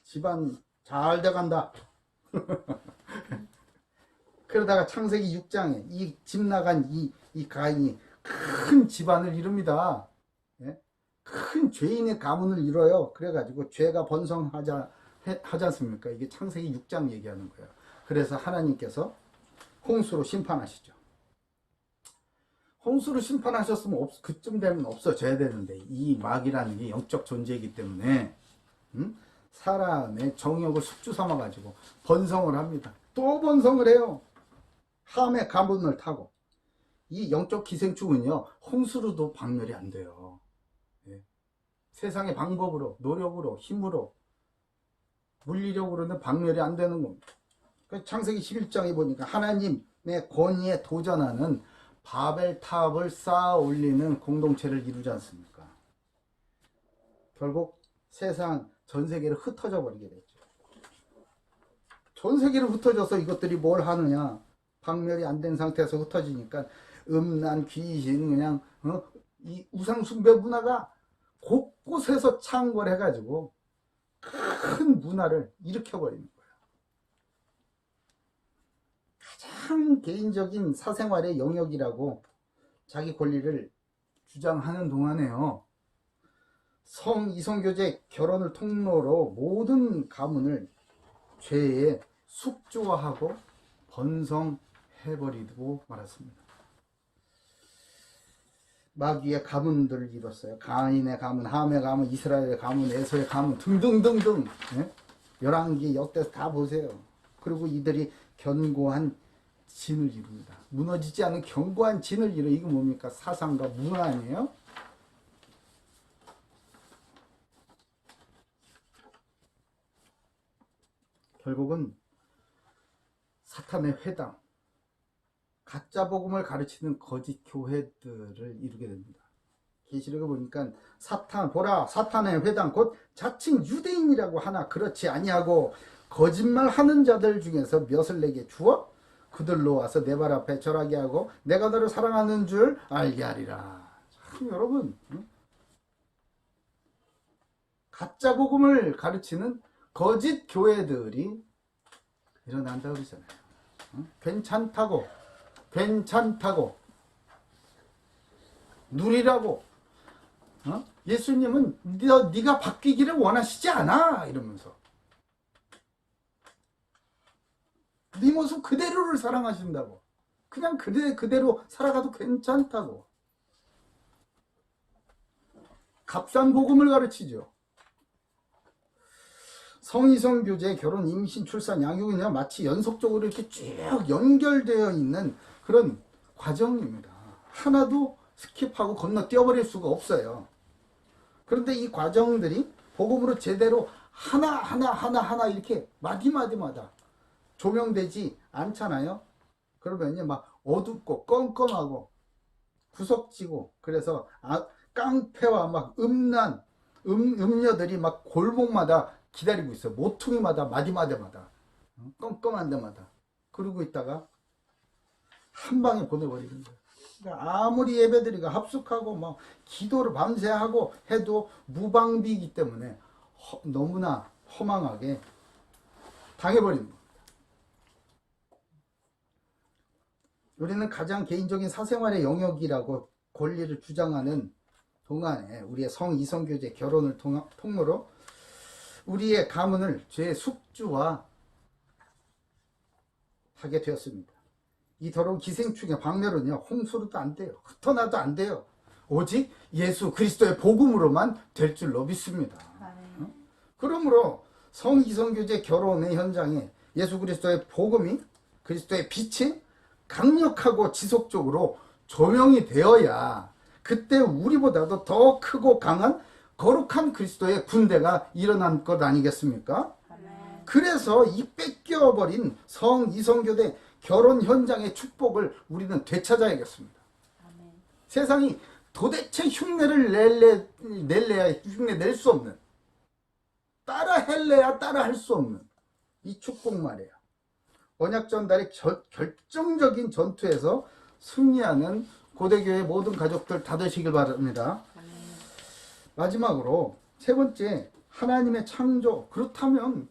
집안 잘 돼간다. 그러다가 창세기 6장에 이 집 나간 이 가인이 큰 집안을 이룹니다. 예? 큰 죄인의 가문을 이뤄요. 그래가지고 죄가 번성하지 않습니까? 이게 창세기 6장 얘기하는 거예요. 그래서 하나님께서 홍수로 심판하시죠. 홍수로 심판하셨으면 그쯤 되면 없어져야 되는데 이 마귀라는 게 영적 존재이기 때문에 사람의 정욕을 숙주 삼아가지고 번성을 합니다. 또 번성을 해요. 함의 가문을 타고. 이 영적 기생충은요 홍수로도 박멸이 안 돼요. 예. 세상의 방법으로, 노력으로, 힘으로, 물리력으로는 박멸이 안 되는 겁니다. 창세기 11장에 보니까 하나님의 권위에 도전하는 바벨탑을 쌓아 올리는 공동체를 이루지 않습니까? 결국 세상 전 세계를 흩어져 버리게 됐죠. 전 세계를 흩어져서 이것들이 뭘 하느냐? 박멸이 안 된 상태에서 흩어지니까 음란, 귀신, 그냥 이 우상 숭배 문화가 곳곳에서 창궐해가지고 큰 문화를 일으켜버리는 거예요. 가장 개인적인 사생활의 영역이라고 자기 권리를 주장하는 동안에요. 성이성교제 결혼을 통로로 모든 가문을 죄의 숙주화하고 번성해버리고 말았습니다. 마귀의 가문들을 이뤘어요. 가인의 가문, 함의 가문, 이스라엘의 가문, 에서의 가문 등등등등. 예? 열왕기 역대서 다 보세요. 그리고 이들이 견고한 진을 이룹니다. 무너지지 않은 견고한 진을 이루. 이거 뭡니까? 사상과 문화 아니에요? 결국은 사탄의 회당, 가짜 복음을 가르치는 거짓 교회들을 이루게 됩니다. 계시록에 보니까 사탄 보라 사탄의 회당 곧 자칭 유대인이라고 하나 그렇지 아니하고 거짓말하는 자들 중에서 몇을 내게 주어 그들로 와서 내 발 앞에 절하게 하고 내가 너를 사랑하는 줄 알게 하리라. 참 여러분, 가짜 복음을 가르치는 거짓 교회들이 일어난다고 그러잖아요. 괜찮다고 누리라고 예수님은 네가 바뀌기를 원하시지 않아 이러면서 네 모습 그대로를 사랑하신다고, 그냥 그대로 살아가도 괜찮다고 값싼 복음을 가르치죠. 성이성 교제, 결혼, 임신, 출산, 양육은요 마치 연속적으로 이렇게 쭉 연결되어 있는 그런 과정입니다. 하나도 스킵하고 건너뛰어버릴 수가 없어요. 그런데 이 과정들이 복음으로 제대로 하나 이렇게 마디마디마다 조명되지 않잖아요. 그러면요 막 어둡고 껌껌하고 구석지고, 그래서 깡패와 막 음녀들이 막 골목마다 기다리고 있어요. 모퉁이마다 마디마디마다 껌껌한 데마다 그러고 있다가 한 방에 보내버리는 거예요. 그러니까 아무리 예배드리고 합숙하고 막 기도를 밤새 하고 해도 무방비이기 때문에 너무나 허망하게 당해버리는 겁니다. 우리는 가장 개인적인 사생활의 영역이라고 권리를 주장하는 동안에 우리의 성이성교제 결혼을 통로로 우리의 가문을 죄의 숙주화 하게 되었습니다. 이 더러운 기생충의 박멸은요 홍수로도 안 돼요. 흩어나도 안 돼요. 오직 예수 그리스도의 복음으로만 될 줄로 믿습니다. 그러므로 성이성교제 결혼의 현장에 예수 그리스도의 복음이, 그리스도의 빛이 강력하고 지속적으로 조명이 되어야 그때 우리보다도 더 크고 강한 거룩한 그리스도의 군대가 일어난 것 아니겠습니까? 그래서 이 뺏겨버린 성이성교대 결혼 현장의 축복을 우리는 되찾아야겠습니다. 세상이 도대체 흉내를 낼래야 흉내 낼 수 없는, 따라 할래야 따라 할 수 없는 이 축복 말이에요. 언약 전달의 결정적인 전투에서 승리하는 고대교회 모든 가족들 다 되시길 바랍니다. 마지막으로 세 번째, 하나님의 창조. 그렇다면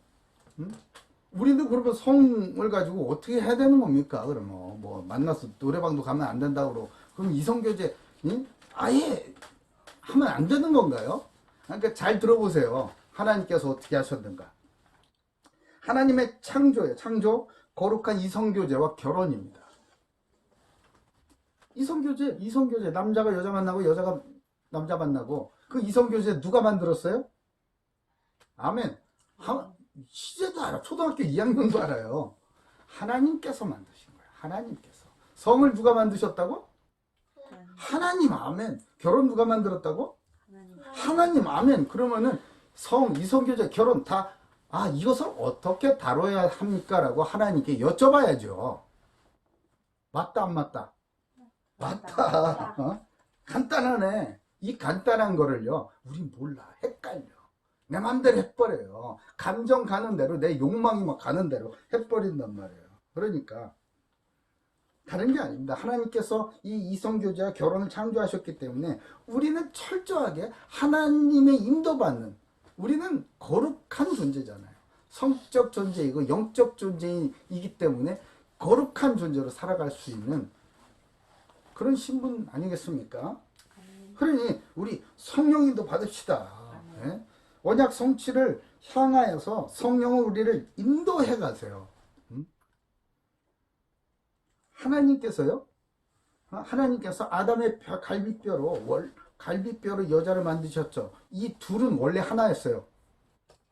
우리도 그러면 성을 가지고 어떻게 해야 되는 겁니까? 그러면 뭐 만나서 노래방도 가면 안 된다고 그러고, 그럼 이성교제 아예 하면 안 되는 건가요? 그러니까 잘 들어보세요. 하나님께서 어떻게 하셨는가. 하나님의 창조예요. 창조, 거룩한 이성교제와 결혼입니다. 이성교제 남자가 여자 만나고 여자가 남자 만나고, 그 이성교제 누가 만들었어요? 아멘. 시제도 알아. 초등학교 2학년도 알아요. 하나님께서 만드신 거예요. 하나님께서. 성을 누가 만드셨다고? 하나님. 아멘. 결혼 누가 만들었다고? 하나님. 아멘. 그러면은 이성교제, 결혼 다 이것을 어떻게 다뤄야 합니까? 라고 하나님께 여쭤봐야죠. 맞다 안 맞다? 맞다. 간단하네. 이 간단한 거를요, 우리 몰라. 헷갈려. 내 맘대로 해버려요. 감정 가는 대로, 내 욕망이 막 가는 대로 해버린단 말이에요. 그러니까 다른 게 아닙니다. 하나님께서 이 이성교제와 결혼을 창조하셨기 때문에 우리는 철저하게 하나님의 인도받는, 우리는 거룩한 존재잖아요. 성적 존재이고 영적 존재이기 때문에 거룩한 존재로 살아갈 수 있는 그런 신분 아니겠습니까? 그러니 우리 성령인도 받읍시다. 예? 언약 성취를 향하여서 성령은 우리를 인도해 가세요. 하나님께서요, 하나님께서 아담의 갈비뼈로 여자를 만드셨죠. 이 둘은 원래 하나였어요.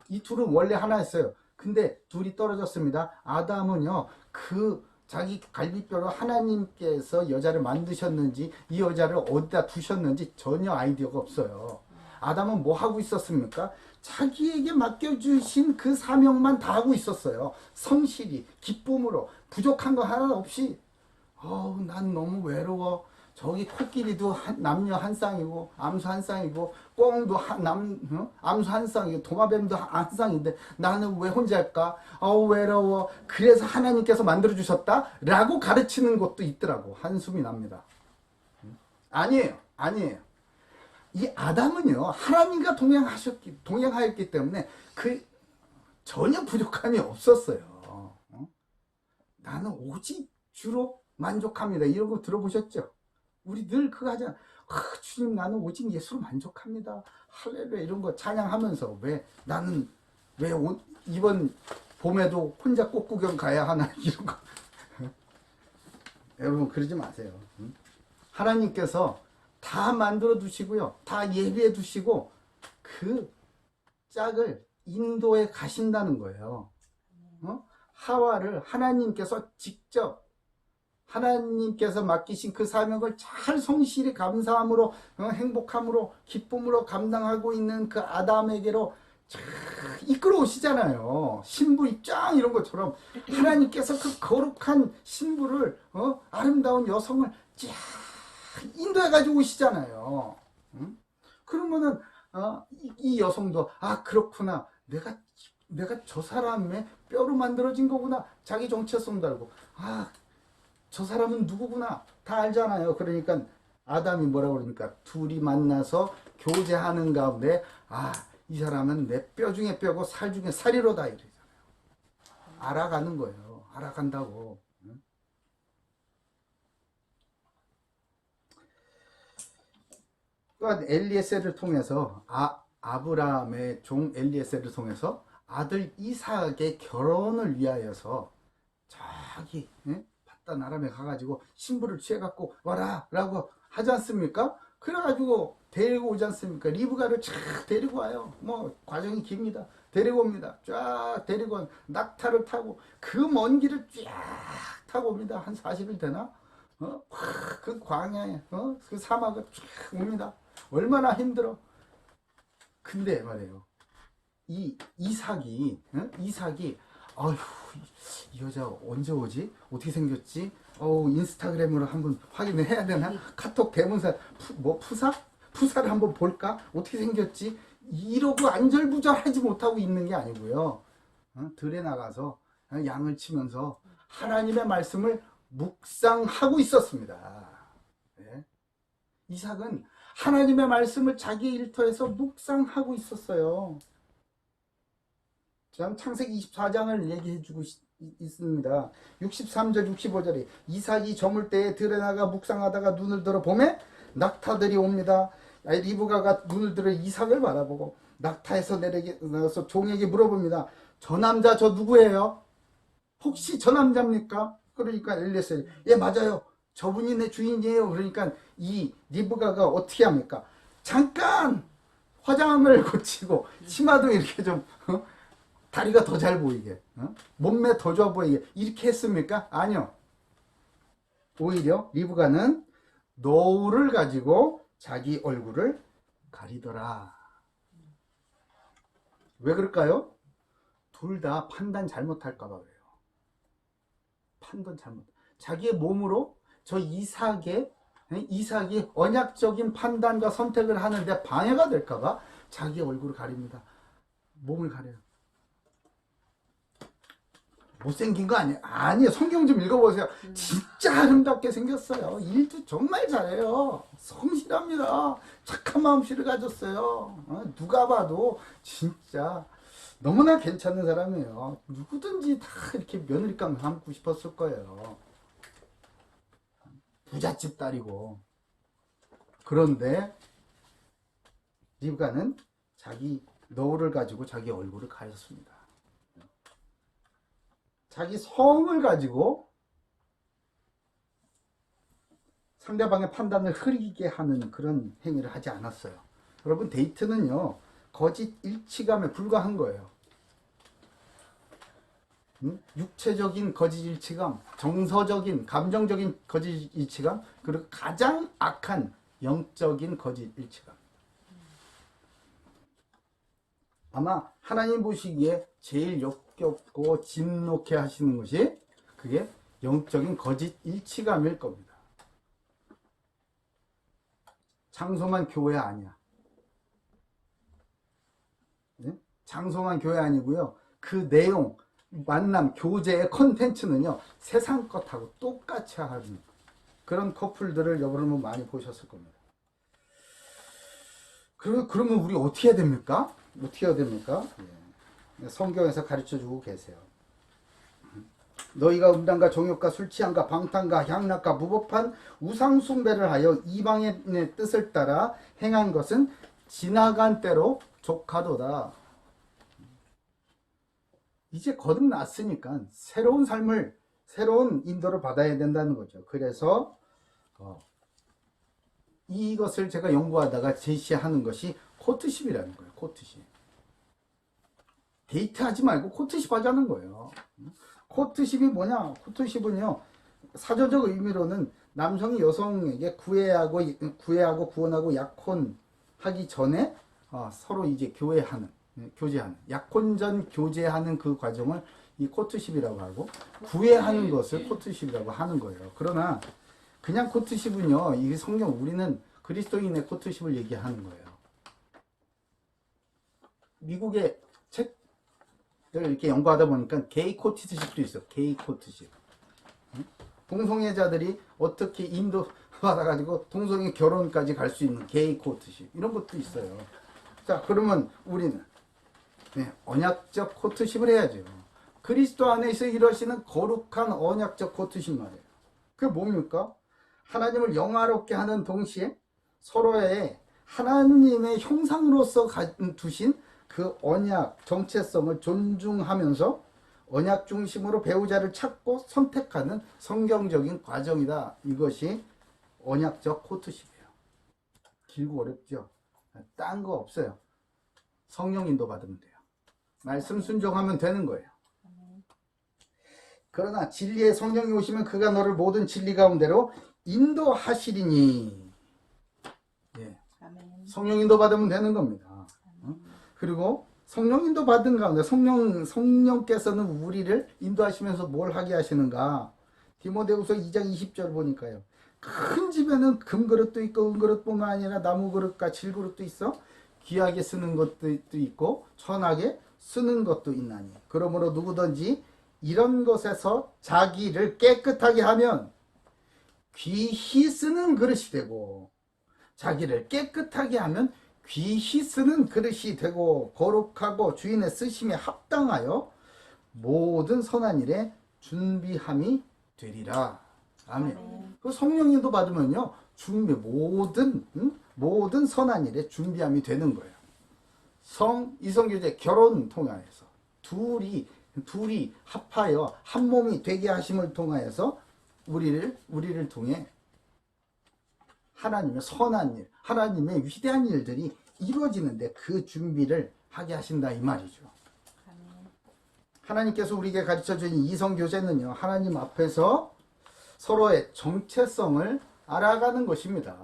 이 둘은 원래 하나였어요. 근데 둘이 떨어졌습니다. 아담은요, 그 자기 갈비뼈로 하나님께서 여자를 만드셨는지, 이 여자를 어디다 두셨는지 전혀 아이디어가 없어요. 아담은 뭐 하고 있었습니까? 자기에게 맡겨주신 그 사명만 다 하고 있었어요. 성실히, 기쁨으로, 부족한 거 하나 없이. 난 너무 외로워. 저기 코끼리도 남녀 한 쌍이고, 암수 한 쌍이고, 꿩도 암수 한 쌍이고, 도마뱀도 한 쌍인데, 나는 왜 혼자일까? 외로워. 그래서 하나님께서 만들어주셨다? 라고 가르치는 것도 있더라고. 한숨이 납니다. 아니에요. 이 아담은요, 하나님과 동행하였기 때문에 전혀 부족함이 없었어요. 나는 오직 주로 만족합니다. 이런 거 들어보셨죠? 우리 늘 그거 하잖아. 주님, 나는 오직 예수로 만족합니다. 할렐루야. 이런 거 찬양하면서 나는 왜 이번 봄에도 혼자 꽃구경 가야 하나 이런 거. 여러분 그러지 마세요. 하나님께서 다 만들어 두시고요. 다 예비해 두시고 그 짝을 인도에 가신다는 거예요. 하와를 하나님께서 직접 하나님께서 맡기신 그 사명을 잘 성실히 감사함으로 행복함으로 기쁨으로 감당하고 있는 그 아담에게로 쫙 이끌어 오시잖아요. 신부 쫙 이런 것처럼 하나님께서 그 거룩한 신부를 아름다운 여성을 쫙 인도해 가지고 오시잖아요. 그러면은 이 여성도 그렇구나. 내가 저 사람의 뼈로 만들어진 거구나. 자기 정체성도 알고 저 사람은 누구구나 다 알잖아요. 그러니까 아담이 뭐라고 그러니까 둘이 만나서 교제하는 가운데 이 사람은 내 뼈 중에 뼈고 살 중에 살이로다 이러잖아요. 알아가는 거예요. 알아간다고. 또한 엘리에셀을 통해서 아브라함의 종 엘리에셀을 통해서 아들 이삭의 결혼을 위하여서 저기 바단 아람에 가가지고 신부를 취해갖고 와라 라고 하지 않습니까? 그래가지고 데리고 오지 않습니까? 리브가를 쫙 데리고 와요. 뭐 과정이 깁니다. 데리고 옵니다. 쫙 데리고 낙타를 타고 그 먼 길을 쫙 타고 옵니다. 한 40일 되나? 그 광야에 그 사막을 쫙 옵니다. 얼마나 힘들어. 근데 말이에요. 이 이삭이 아휴, 이 여자 언제 오지? 어떻게 생겼지? 인스타그램으로 한번 확인을 해야 되나? 카톡 대문사 푸사를 한번 볼까? 어떻게 생겼지? 이러고 안절부절하지 못하고 있는 게 아니고요. 들에 나가서 양을 치면서 하나님의 말씀을 묵상하고 있었습니다. 네. 이삭은 하나님의 말씀을 자기 일터에서 묵상하고 있었어요. 창세기 24장을 얘기해 주고 있습니다. 63절 65절에 이삭이 저물 때에 들에 나가 묵상하다가 눈을 들어 보매 낙타들이 옵니다. 리브가가 눈을 들어 이삭을 바라보고 낙타에서 내려서 종에게 물어봅니다. 저 남자 저 누구예요? 혹시 저 남자입니까? 그러니까 엘리에셀 예 맞아요. 저분이 내 주인이에요. 그러니까 이 리브가가 어떻게 합니까? 잠깐 화장을 고치고 치마도 이렇게 좀 다리가 더 잘 보이게 몸매 더 좋아 보이게 이렇게 했습니까? 아니요. 오히려 리브가는 노울을 가지고 자기 얼굴을 가리더라. 왜 그럴까요? 둘 다 판단 잘못할까 봐 그래요. 판단 잘못. 자기의 몸으로 저 이삭의 이삭이 언약적인 판단과 선택을 하는데 방해가 될까봐 자기 얼굴을 가립니다. 몸을 가려요. 못생긴 거 아니에요? 아니에요. 성경 좀 읽어보세요. 진짜 아름답게 생겼어요. 일도 정말 잘해요. 성실합니다. 착한 마음씨를 가졌어요. 누가 봐도 진짜 너무나 괜찮은 사람이에요. 누구든지 다 이렇게 며느리감 삼고 싶었을 거예요. 부잣집 딸이고. 그런데 리브가는 자기 너울을 가지고 자기 얼굴을 가렸습니다. 자기 성을 가지고 상대방의 판단을 흐리게 하는 그런 행위를 하지 않았어요. 여러분, 데이트는요, 거짓 일치감에 불과한 거예요. 육체적인 거짓 일치감, 정서적인, 감정적인 거짓 일치감, 그리고 가장 악한 영적인 거짓 일치감. 아마 하나님 보시기에 제일 역겹고 진노케 하시는 것이 그게 영적인 거짓 일치감일 겁니다. 장소만 교회 아니야. 네? 장소만 교회 아니고요. 그 내용, 만남, 교제의 컨텐츠는요, 세상 것하고 똑같이 하는 그런 커플들을 여러분 많이 보셨을 겁니다. 그러면 우리 어떻게 해야 됩니까? 어떻게 해야 됩니까? 예. 성경에서 가르쳐 주고 계세요. 너희가 음란과 정욕과 술 취함과 방탕과 향락과 무법한 우상 숭배를 하여 이방인의 뜻을 따라 행한 것은 지나간 때로 족하도다. 이제 거듭났으니까 새로운 삶을, 새로운 인도를 받아야 된다는 거죠. 그래서 이것을 제가 연구하다가 제시하는 것이 코트십이라는 거예요. 코트십. 데이트하지 말고 코트십 하자는 거예요. 코트십이 뭐냐? 코트십은요, 사전적 의미로는 남성이 여성에게 구애하고 구원하고 약혼하기 전에 서로 이제 교제하는, 약혼전 교제하는 그 과정을 이 코트십이라고 하고, 구애하는 것을 코트십이라고 하는 거예요. 그러나 그냥 코트십은요, 이 성경, 우리는 그리스도인의 코트십을 얘기하는 거예요. 미국의 책들 이렇게 연구하다 보니까 게이 코트십도 있어. 게이 코트십. 동성애자들이 어떻게 인도받아가지고 동성애 결혼까지 갈 수 있는 게이 코트십, 이런 것도 있어요. 자, 그러면 우리는 언약적 코트십을 해야죠. 그리스도 안에서 이루어지는 거룩한 언약적 코트십 말이에요. 그게 뭡니까? 하나님을 영화롭게 하는 동시에 서로의 하나님의 형상으로서 두신 그 언약 정체성을 존중하면서 언약 중심으로 배우자를 찾고 선택하는 성경적인 과정이다. 이것이 언약적 코트십이에요. 길고 어렵죠? 딴 거 없어요. 성령 인도 받으면 돼요. 말씀 순종하면 되는 거예요. 그러나 진리의 성령이 오시면 그가 너를 모든 진리 가운데로 인도하시리니. 예. 성령 인도 받으면 되는 겁니다. 그리고 성령 인도 받은 가운데 성령께서는 우리를 인도하시면서 뭘 하게 하시는가? 디모데후서 2장 20절 보니까요. 큰 집에는 금그릇도 있고 은그릇뿐만 아니라 나무그릇과 질그릇도 있어 귀하게 쓰는 것도 있고 천하게 쓰는 것도 있나니. 그러므로 누구든지 이런 것에서 자기를 깨끗하게 하면 귀히 쓰는 그릇이 되고, 자기를 깨끗하게 하면 귀히 쓰는 그릇이 되고, 거룩하고 주인의 쓰심에 합당하여 모든 선한 일에 준비함이 되리라. 아멘. 그 성령님도 받으면요, 모든 선한 일에 준비함이 되는 거예요. 이성교제 결혼 통하여서 둘이 합하여 한 몸이 되게 하심을 통하여서 우리를 통해 하나님의 선한 일, 하나님의 위대한 일들이 이루어지는데 그 준비를 하게 하신다, 이 말이죠. 하나님께서 우리에게 가르쳐준 이성교제는요, 하나님 앞에서 서로의 정체성을 알아가는 것입니다.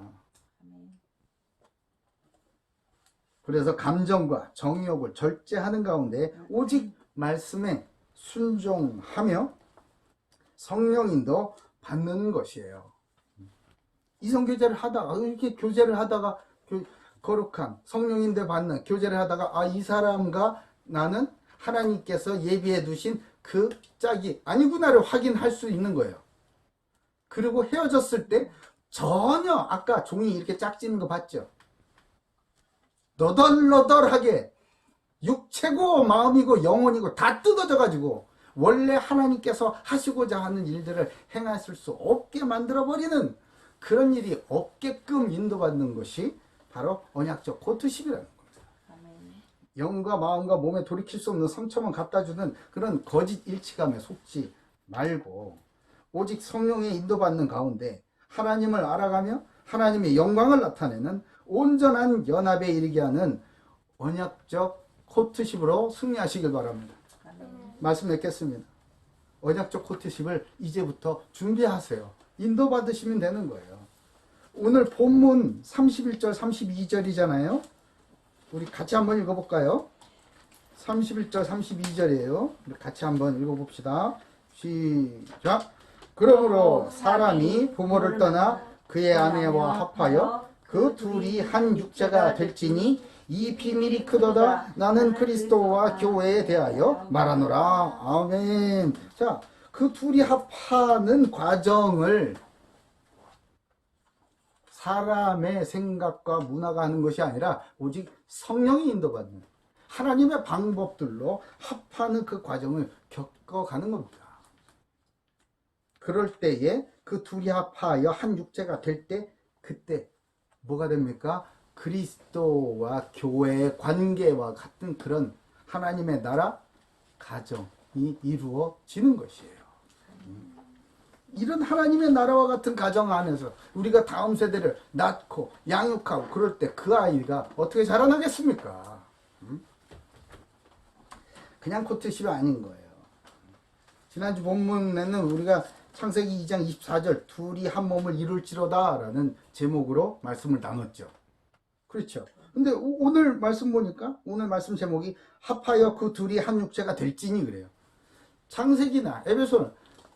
그래서 감정과 정욕을 절제하는 가운데 오직 말씀에 순종하며 성령인도 받는 것이에요. 이성교제를 하다가 이렇게 교제를 하다가 거룩한 성령인데 받는 교제를 하다가 이 사람과 나는 하나님께서 예비해 두신 그 짝이 아니구나를 확인할 수 있는 거예요. 그리고 헤어졌을 때 전혀 아까 종이 이렇게 짝지는 거 봤죠? 너덜너덜하게 육체고 마음이고 영혼이고 다 뜯어져 가지고 원래 하나님께서 하시고자 하는 일들을 행하실 수 없게 만들어버리는 그런 일이 없게끔 인도받는 것이 바로 언약적 코트십이라는 겁니다. 아멘. 영과 마음과 몸에 돌이킬 수 없는 상처만 갖다주는 그런 거짓 일치감에 속지 말고 오직 성령의 인도받는 가운데 하나님을 알아가며 하나님의 영광을 나타내는 온전한 연합에 이르게 하는 언약적 코트십으로 승리하시길 바랍니다. 아멘. 말씀 맺겠습니다. 언약적 코트십을 이제부터 준비하세요. 인도받으시면 되는 거예요. 오늘 본문 31절 32절이잖아요. 우리 같이 한번 읽어볼까요? 31절 32절이에요. 우리 같이 한번 읽어봅시다. 시작. 그러므로 사람이 부모를 떠나 그의 아내와 합하여 그 둘이 한 육체가 될지니 이 비밀이 크도다. 나는 그리스도와 교회에 대하여 말하노라. 아멘. 자, 그 둘이 합하는 과정을 사람의 생각과 문화가 하는 것이 아니라 오직 성령이 인도받는 하나님의 방법들로 합하는 그 과정을 겪어가는 겁니다. 그럴 때에 그 둘이 합하여 한 육체가 될 때 그때 뭐가 됩니까? 그리스도와 교회의 관계와 같은 그런 하나님의 나라 가정이 이루어지는 것이에요. 이런 하나님의 나라와 같은 가정 안에서 우리가 다음 세대를 낳고 양육하고 그럴 때 그 아이가 어떻게 자라나겠습니까? 그냥 코트십이 아닌 거예요. 지난주 본문에는 우리가 창세기 2장 24절 둘이 한 몸을 이룰지로다 라는 제목으로 말씀을 나눴죠. 그렇죠. 근데 오늘 말씀 보니까 오늘 말씀 제목이 합하여 그 둘이 한 육체가 될지니 그래요. 창세기나 에베소는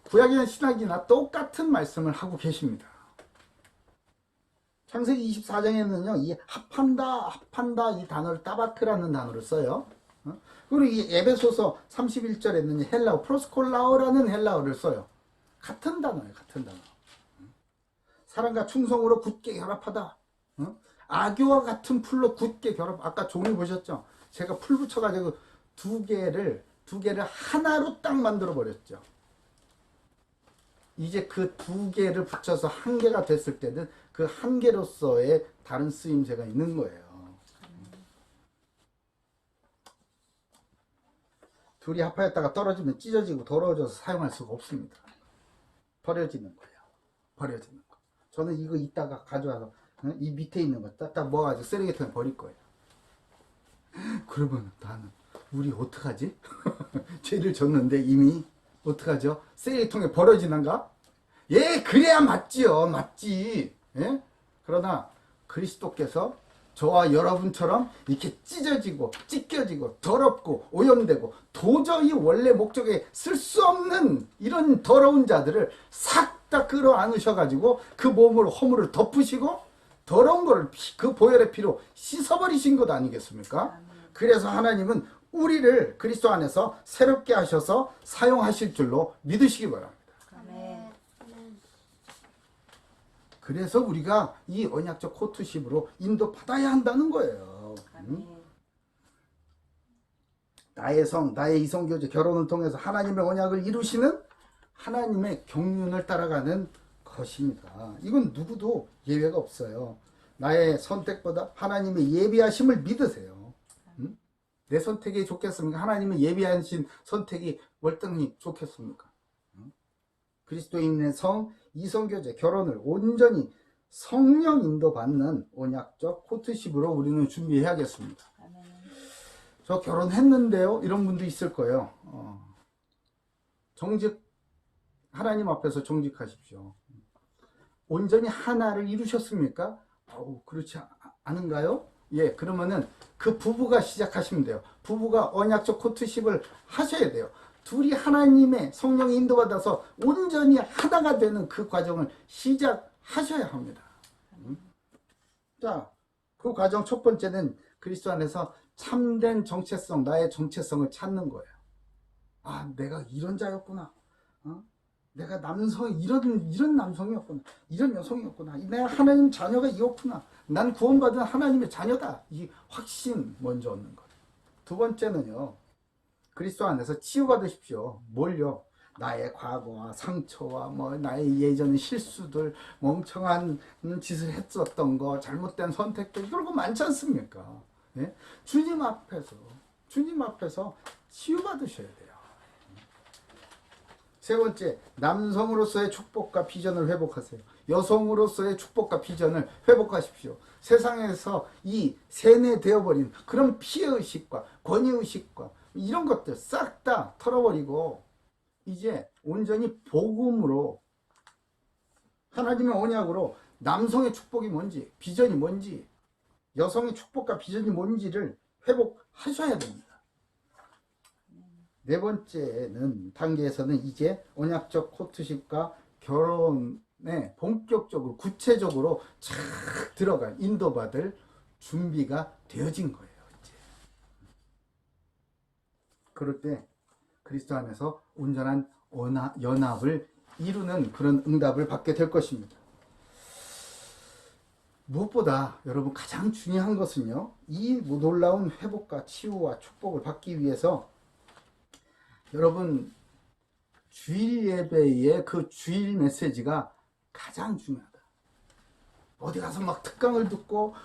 구약이나 신약이나 똑같은 말씀을 하고 계십니다. 창세기 24장에는요, 이 합한다 이 단어를 따바트라는 단어를 써요. 그리고 이 에베소서 31절에는 헬라어, 프로스콜라오라는 헬라어를 써요. 같은 단어예요, 같은 단어. 사랑과 충성으로 굳게 결합하다. 악교와 같은 풀로 굳게 결합. 아까 종이 보셨죠? 제가 풀 붙여가지고 두 개를 하나로 딱 만들어 버렸죠. 이제 그 두 개를 붙여서 한 개가 됐을 때는 그 한 개로서의 다른 쓰임새가 있는 거예요. 둘이 합하였다가 떨어지면 찢어지고 더러워져서 사용할 수가 없습니다. 버려지는 거예요. 버려지는 거. 저는 이거 이따가 가져와서 이 밑에 있는 거 딱 모아가지고 쓰레기통에 버릴 거예요. 그러면 나는 우리 어떡하지? 죄를 졌는데 이미 어떡하죠? 쓰레기통에 버려지는가? 예, 그래야 맞지요. 맞지. 예? 그러나 그리스도께서 저와 여러분처럼 이렇게 찢어지고 찢겨지고 더럽고 오염되고 도저히 원래 목적에 쓸 수 없는 이런 더러운 자들을 싹 다 끌어안으셔가지고 그 몸으로 허물을 덮으시고 더러운 거를 그 보혈의 피로 씻어버리신 것 아니겠습니까? 그래서 하나님은 우리를 그리스도 안에서 새롭게 하셔서 사용하실 줄로 믿으시기 바랍니다. 아멘. 그래서 우리가 이 언약적 코트십으로 인도받아야 한다는 거예요. 아멘. 나의 성, 나의 이성교제 결혼을 통해서 하나님의 언약을 이루시는 하나님의 경륜을 따라가는 것입니다. 이건 누구도 예외가 없어요. 나의 선택보다 하나님의 예비하심을 믿으세요. 내 선택이 좋겠습니까? 하나님의 예비하신 선택이 월등히 좋겠습니까? 그리스도인의 성, 이성교제, 결혼을 온전히 성령 인도받는 언약적 코트십으로 우리는 준비해야겠습니다. 아멘. 저 결혼했는데요? 이런 분도 있을 거예요. 하나님 앞에서 정직하십시오. 온전히 하나를 이루셨습니까? 그렇지 않은가요? 예, 그러면은 그 부부가 시작하시면 돼요. 부부가 언약적 코트십을 하셔야 돼요. 둘이 하나님의 성령에 인도받아서 온전히 하나가 되는 그 과정을 시작하셔야 합니다. 자, 그 과정 첫 번째는 그리스도 안에서 참된 정체성, 나의 정체성을 찾는 거예요. 아, 내가 이런 자였구나. 어? 내가 이런 남성이었구나. 이런 여성이었구나. 내가 하나님 자녀가 이었구나. 난 구원받은 하나님의 자녀다. 이 확신 먼저 얻는 거예요. 두 번째는요, 그리스도 안에서 치유받으십시오. 뭘요? 나의 과거와 상처와 나의 예전 실수들, 멍청한 짓을 했었던 거, 잘못된 선택들, 그런 거 많지 않습니까? 예? 주님 앞에서 치유받으셔야 돼요. 세 번째, 남성으로서의 축복과 비전을 회복하세요. 여성으로서의 축복과 비전을 회복하십시오. 세상에서 이 세뇌되어버린 그런 피해의식과 권위의식과 이런 것들 싹 다 털어버리고 이제 온전히 복음으로, 하나님의 언약으로 남성의 축복이 뭔지, 비전이 뭔지, 여성의 축복과 비전이 뭔지를 회복하셔야 됩니다. 네 번째는 단계에서는 이제 언약적 코트십과 결혼에 본격적으로 구체적으로 착 들어갈, 인도받을 준비가 되어진 거예요. 이제. 그럴 때 그리스도 안에서 온전한 연합을 이루는 그런 응답을 받게 될 것입니다. 무엇보다 여러분 가장 중요한 것은요, 이 놀라운 회복과 치유와 축복을 받기 위해서 여러분 주일 예배의 그 주일 메시지가 가장 중요하다. 어디 가서 막 특강을 듣고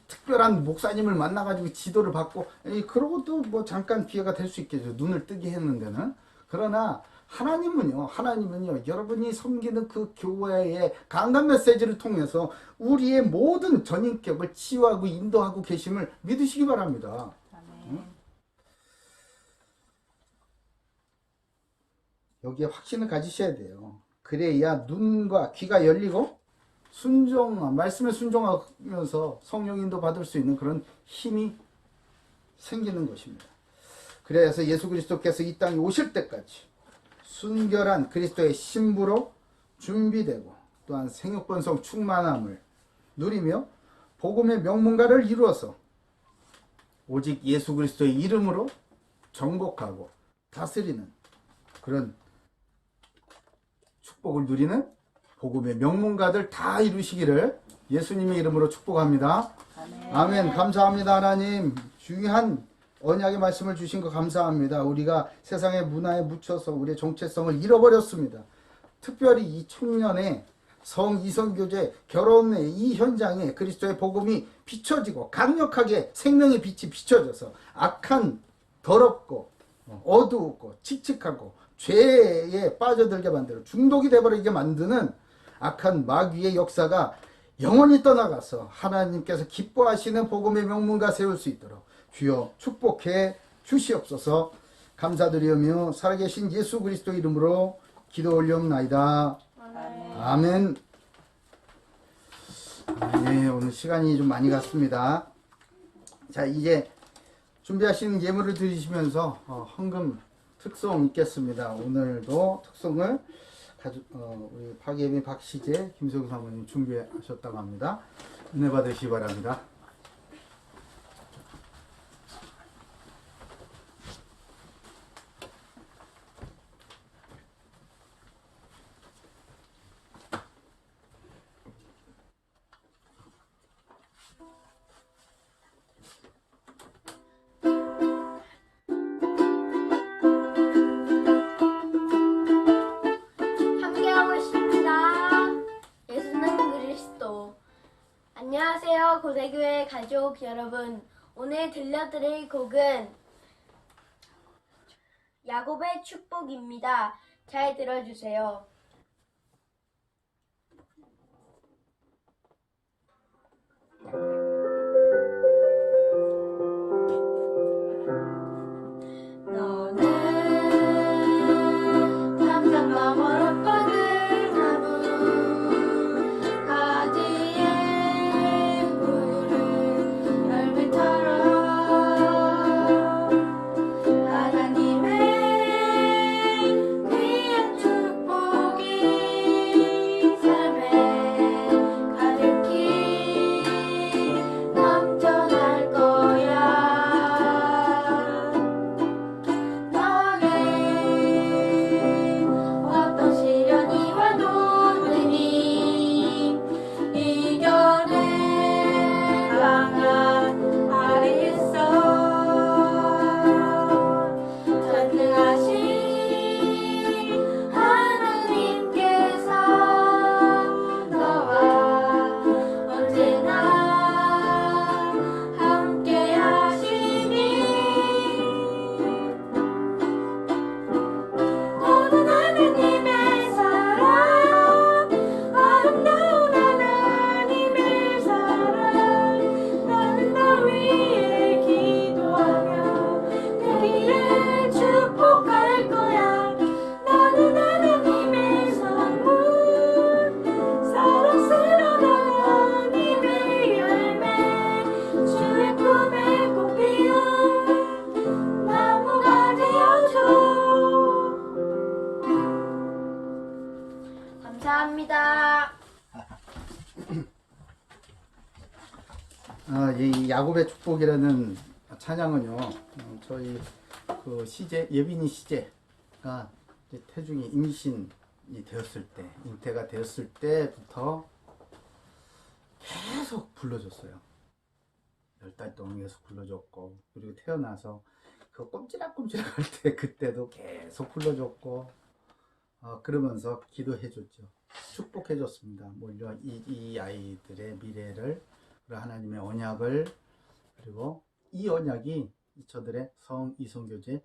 특별한 목사님을 만나가지고 지도를 받고 그런 것도 잠깐 기회가 될 수 있겠죠. 눈을 뜨게 했는 데는. 그러나 하나님은요 여러분이 섬기는 그 교회의 강단 메시지를 통해서 우리의 모든 전인격을 치유하고 인도하고 계심을 믿으시기 바랍니다. 아멘. 여기에 확신을 가지셔야 돼요. 그래야 눈과 귀가 열리고 말씀에 순종하면서 성령 인도 받을 수 있는 그런 힘이 생기는 것입니다. 그래서 예수 그리스도께서 이 땅에 오실 때까지 순결한 그리스도의 신부로 준비되고 또한 생육번성 충만함을 누리며 복음의 명문가를 이루어서 오직 예수 그리스도의 이름으로 정복하고 다스리는 그런 축복을 누리는 복음의 명문가들 다 이루시기를 예수님의 이름으로 축복합니다. 아멘. 아멘. 감사합니다. 하나님 중요한 언약의 말씀을 주신 거 감사합니다. 우리가 세상의 문화에 묻혀서 우리의 정체성을 잃어버렸습니다. 특별히 이 청년의 이성교제 결혼의 이 현장에 그리스도의 복음이 비춰지고 강력하게 생명의 빛이 비춰져서 악한, 더럽고 어두웠고 칙칙하고 죄에 빠져들게 만들어 중독이 되어버리게 만드는 악한 마귀의 역사가 영원히 떠나가서 하나님께서 기뻐하시는 복음의 명문가 세울 수 있도록 주여 축복해 주시옵소서. 감사드리며 살아계신 예수 그리스도 이름으로 기도 올려옵나이다. 아멘. 네, 오늘 시간이 좀 많이 갔습니다. 자, 이제 준비하신 예물을 드리시면서 헌금 특송 있겠습니다. 오늘도 특송을 우리 박예빈, 박시재, 김석우 사모님 준비하셨다고 합니다. 은혜 받으시기 바랍니다. 함께하고 있습니다. 예수는 그리스도. 안녕하세요, 고대교회 가족 여러분. 오늘 들려드릴 곡은 야곱의 축복입니다. 잘 들어주세요. 너는 담장 너머로 뻗은 나무 가지에 푸른 열매처럼 하나님의 귀한 축복 감사합니다. 이 야곱의 축복이라는 찬양은요, 저희 그 시제, 예빈이 시제가 이제 태중이 임신이 되었을 때, 잉태가 되었을 때부터 계속 불러줬어요. 10달 동안 계속 불러줬고, 그리고 태어나서 그 꼼지락꼼지락 할 때 그때도 계속 불러줬고, 그러면서 기도해줬죠. 축복해줬습니다. 물론 이 아이들의 미래를, 그리고 하나님의 언약을, 그리고 이 언약이 저들의 이성교제,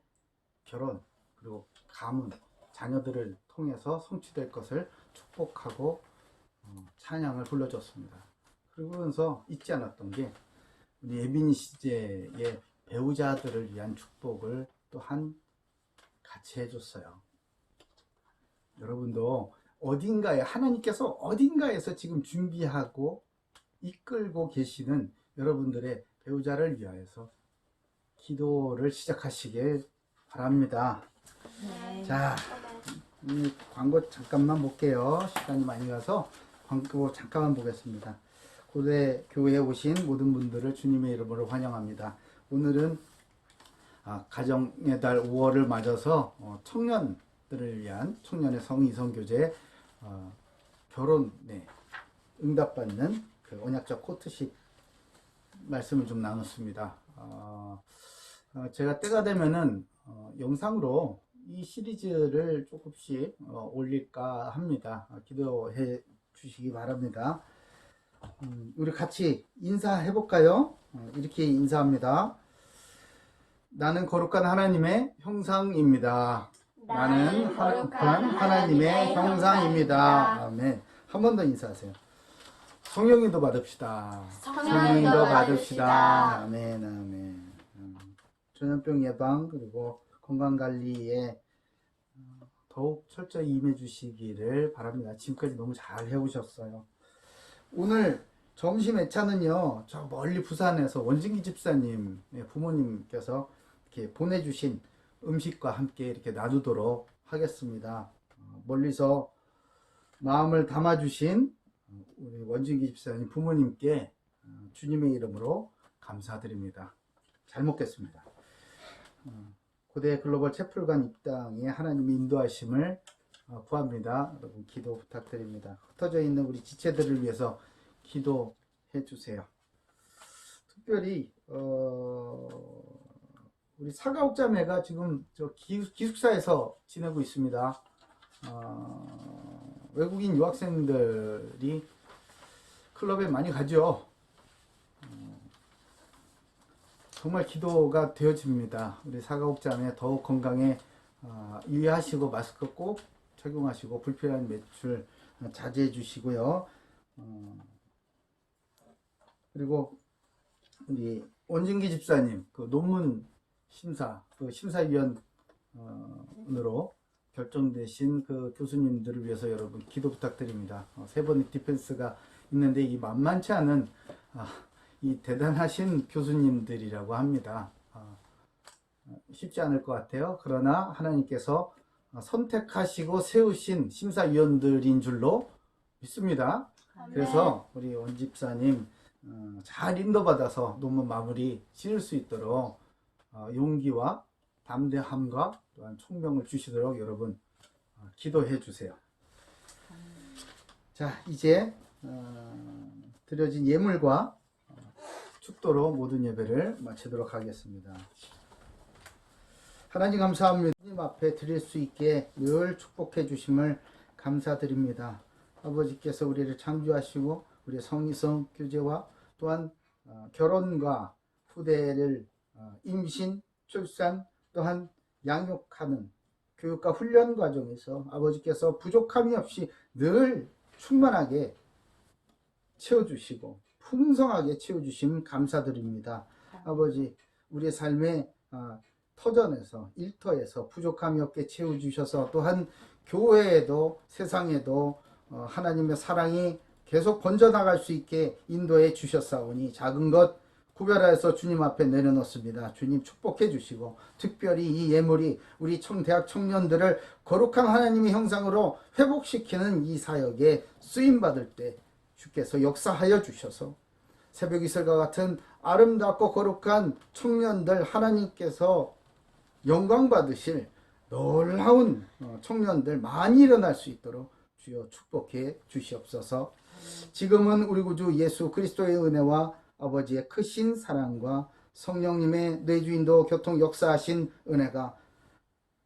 결혼, 그리고 가문, 자녀들을 통해서 성취될 것을 축복하고 찬양을 불러줬습니다. 그러면서 잊지 않았던 게 우리 예빈이 시제의 배우자들을 위한 축복을 또한 같이 해줬어요. 여러분도 어딘가에, 하나님께서 어딘가에서 지금 준비하고 이끌고 계시는 여러분들의 배우자를 위하여서 기도를 시작하시길 바랍니다. 네. 자, 광고 잠깐만 볼게요. 시간이 많이 가서 광고 잠깐만 보겠습니다. 고대 교회에 오신 모든 분들을 주님의 이름으로 환영합니다. 오늘은 가정의 달 5월을 맞아서 청년들을 위한 청년의 성이성교제 결혼에 응답받는 그 언약적 코트십 말씀을 좀 나눴습니다. 제가 때가 되면은 영상으로 이 시리즈를 조금씩 올릴까 합니다. 기도해 주시기 바랍니다. 우리 같이 인사해 볼까요? 이렇게 인사합니다. 나는 거룩한 하나님의 형상입니다. 나는 거룩한 하나님의 형상입니다. 아멘. 한 번 더 인사하세요. 성령님도 받읍시다. 성령님도 받읍시다. 아멘, 아멘. 전염병 예방 그리고 건강관리에 더욱 철저히 임해 주시기를 바랍니다. 지금까지 너무 잘 해오셨어요. 오늘 점심 회차는요, 저 멀리 부산에서 원진기 집사님의 부모님께서 이렇게 보내주신 음식과 함께 이렇게 나누도록 하겠습니다. 멀리서 마음을 담아주신 우리 원진기 집사님 부모님께 주님의 이름으로 감사드립니다. 잘 먹겠습니다. 고대 글로벌 채플관 입당에 하나님의 인도하심을 구합니다. 여러분 기도 부탁드립니다. 흩어져 있는 우리 지체들을 위해서 기도해 주세요. 특별히 우리 사가옥자매가 지금 저 기숙사에서 지내고 있습니다. 외국인 유학생들이 클럽에 많이 가죠. 정말 기도가 되어집니다. 우리 사가옥자매 더욱 건강에 유의하시고 마스크 꼭 착용하시고 불필요한 매출 자제해 주시고요. 그리고 우리 원진기 집사님 그 논문 심사 그 심사위원으로 결정되신 그 교수님들을 위해서 여러분 기도 부탁드립니다. 세 번의 디펜스가 있는데 이 만만치 않은 이 대단하신 교수님들이라고 합니다. 쉽지 않을 것 같아요. 그러나 하나님께서 선택하시고 세우신 심사위원들인 줄로 믿습니다. 그래서 우리 원 집사님 잘 인도받아서 논문 마무리 지을 수 있도록 용기와 담대함과 또한 총명을 주시도록 여러분 기도해 주세요. 자, 이제 드려진 예물과 축도로 모든 예배를 마치도록 하겠습니다. 하나님 감사합니다. 주님 앞에 드릴 수 있게 늘 축복해 주심을 감사드립니다. 아버지께서 우리를 창조하시고 우리의 성이성 교제와 또한 결혼과 후대를 임신, 출산 또한 양육하는 교육과 훈련 과정에서 아버지께서 부족함이 없이 늘 충만하게 채워주시고 풍성하게 채워주심 감사드립니다. 아버지 우리의 삶의 터전에서 일터에서 부족함이 없게 채워주셔서 또한 교회에도 세상에도 하나님의 사랑이 계속 번져나갈 수 있게 인도해 주셨사오니 작은 것 구별하여서 주님 앞에 내려놓습니다. 주님 축복해 주시고 특별히 이 예물이 우리 대학 청년들을 거룩한 하나님의 형상으로 회복시키는 이 사역에 쓰임받을 때 주께서 역사하여 주셔서 새벽 이슬과 같은 아름답고 거룩한 청년들 하나님께서 영광 받으실 놀라운 청년들 많이 일어날 수 있도록 주여 축복해 주시옵소서. 지금은 우리 구주 예수 그리스도의 은혜와 아버지의 크신 사랑과 성령님의 내주인도 교통 역사하신 은혜가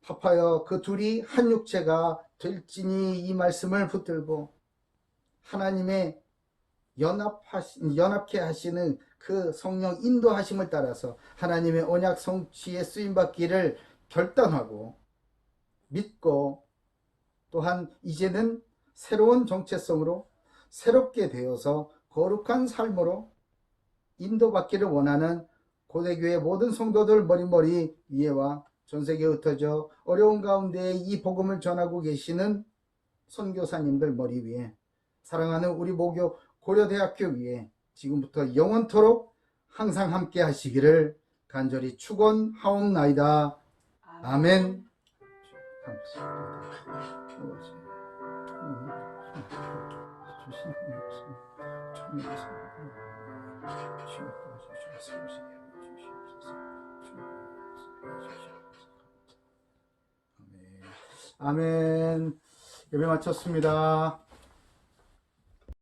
합하여 그 둘이 한 육체가 될지니 이 말씀을 붙들고 하나님의 연합케 하시는 그 성령 인도하심을 따라서 하나님의 언약 성취에 쓰임받기를 결단하고 믿고 또한 이제는 새로운 정체성으로 새롭게 되어서 거룩한 삶으로 인도받기를 원하는 고대교회 모든 성도들 머리머리 위에와 전세계에 흩어져 어려운 가운데 이 복음을 전하고 계시는 선교사님들 머리 위에 사랑하는 우리 모교 고려대학교 위에 지금부터 영원토록 항상 함께 하시기를 간절히 축원하옵나이다. 아멘. 아멘. 예배 마쳤습니다.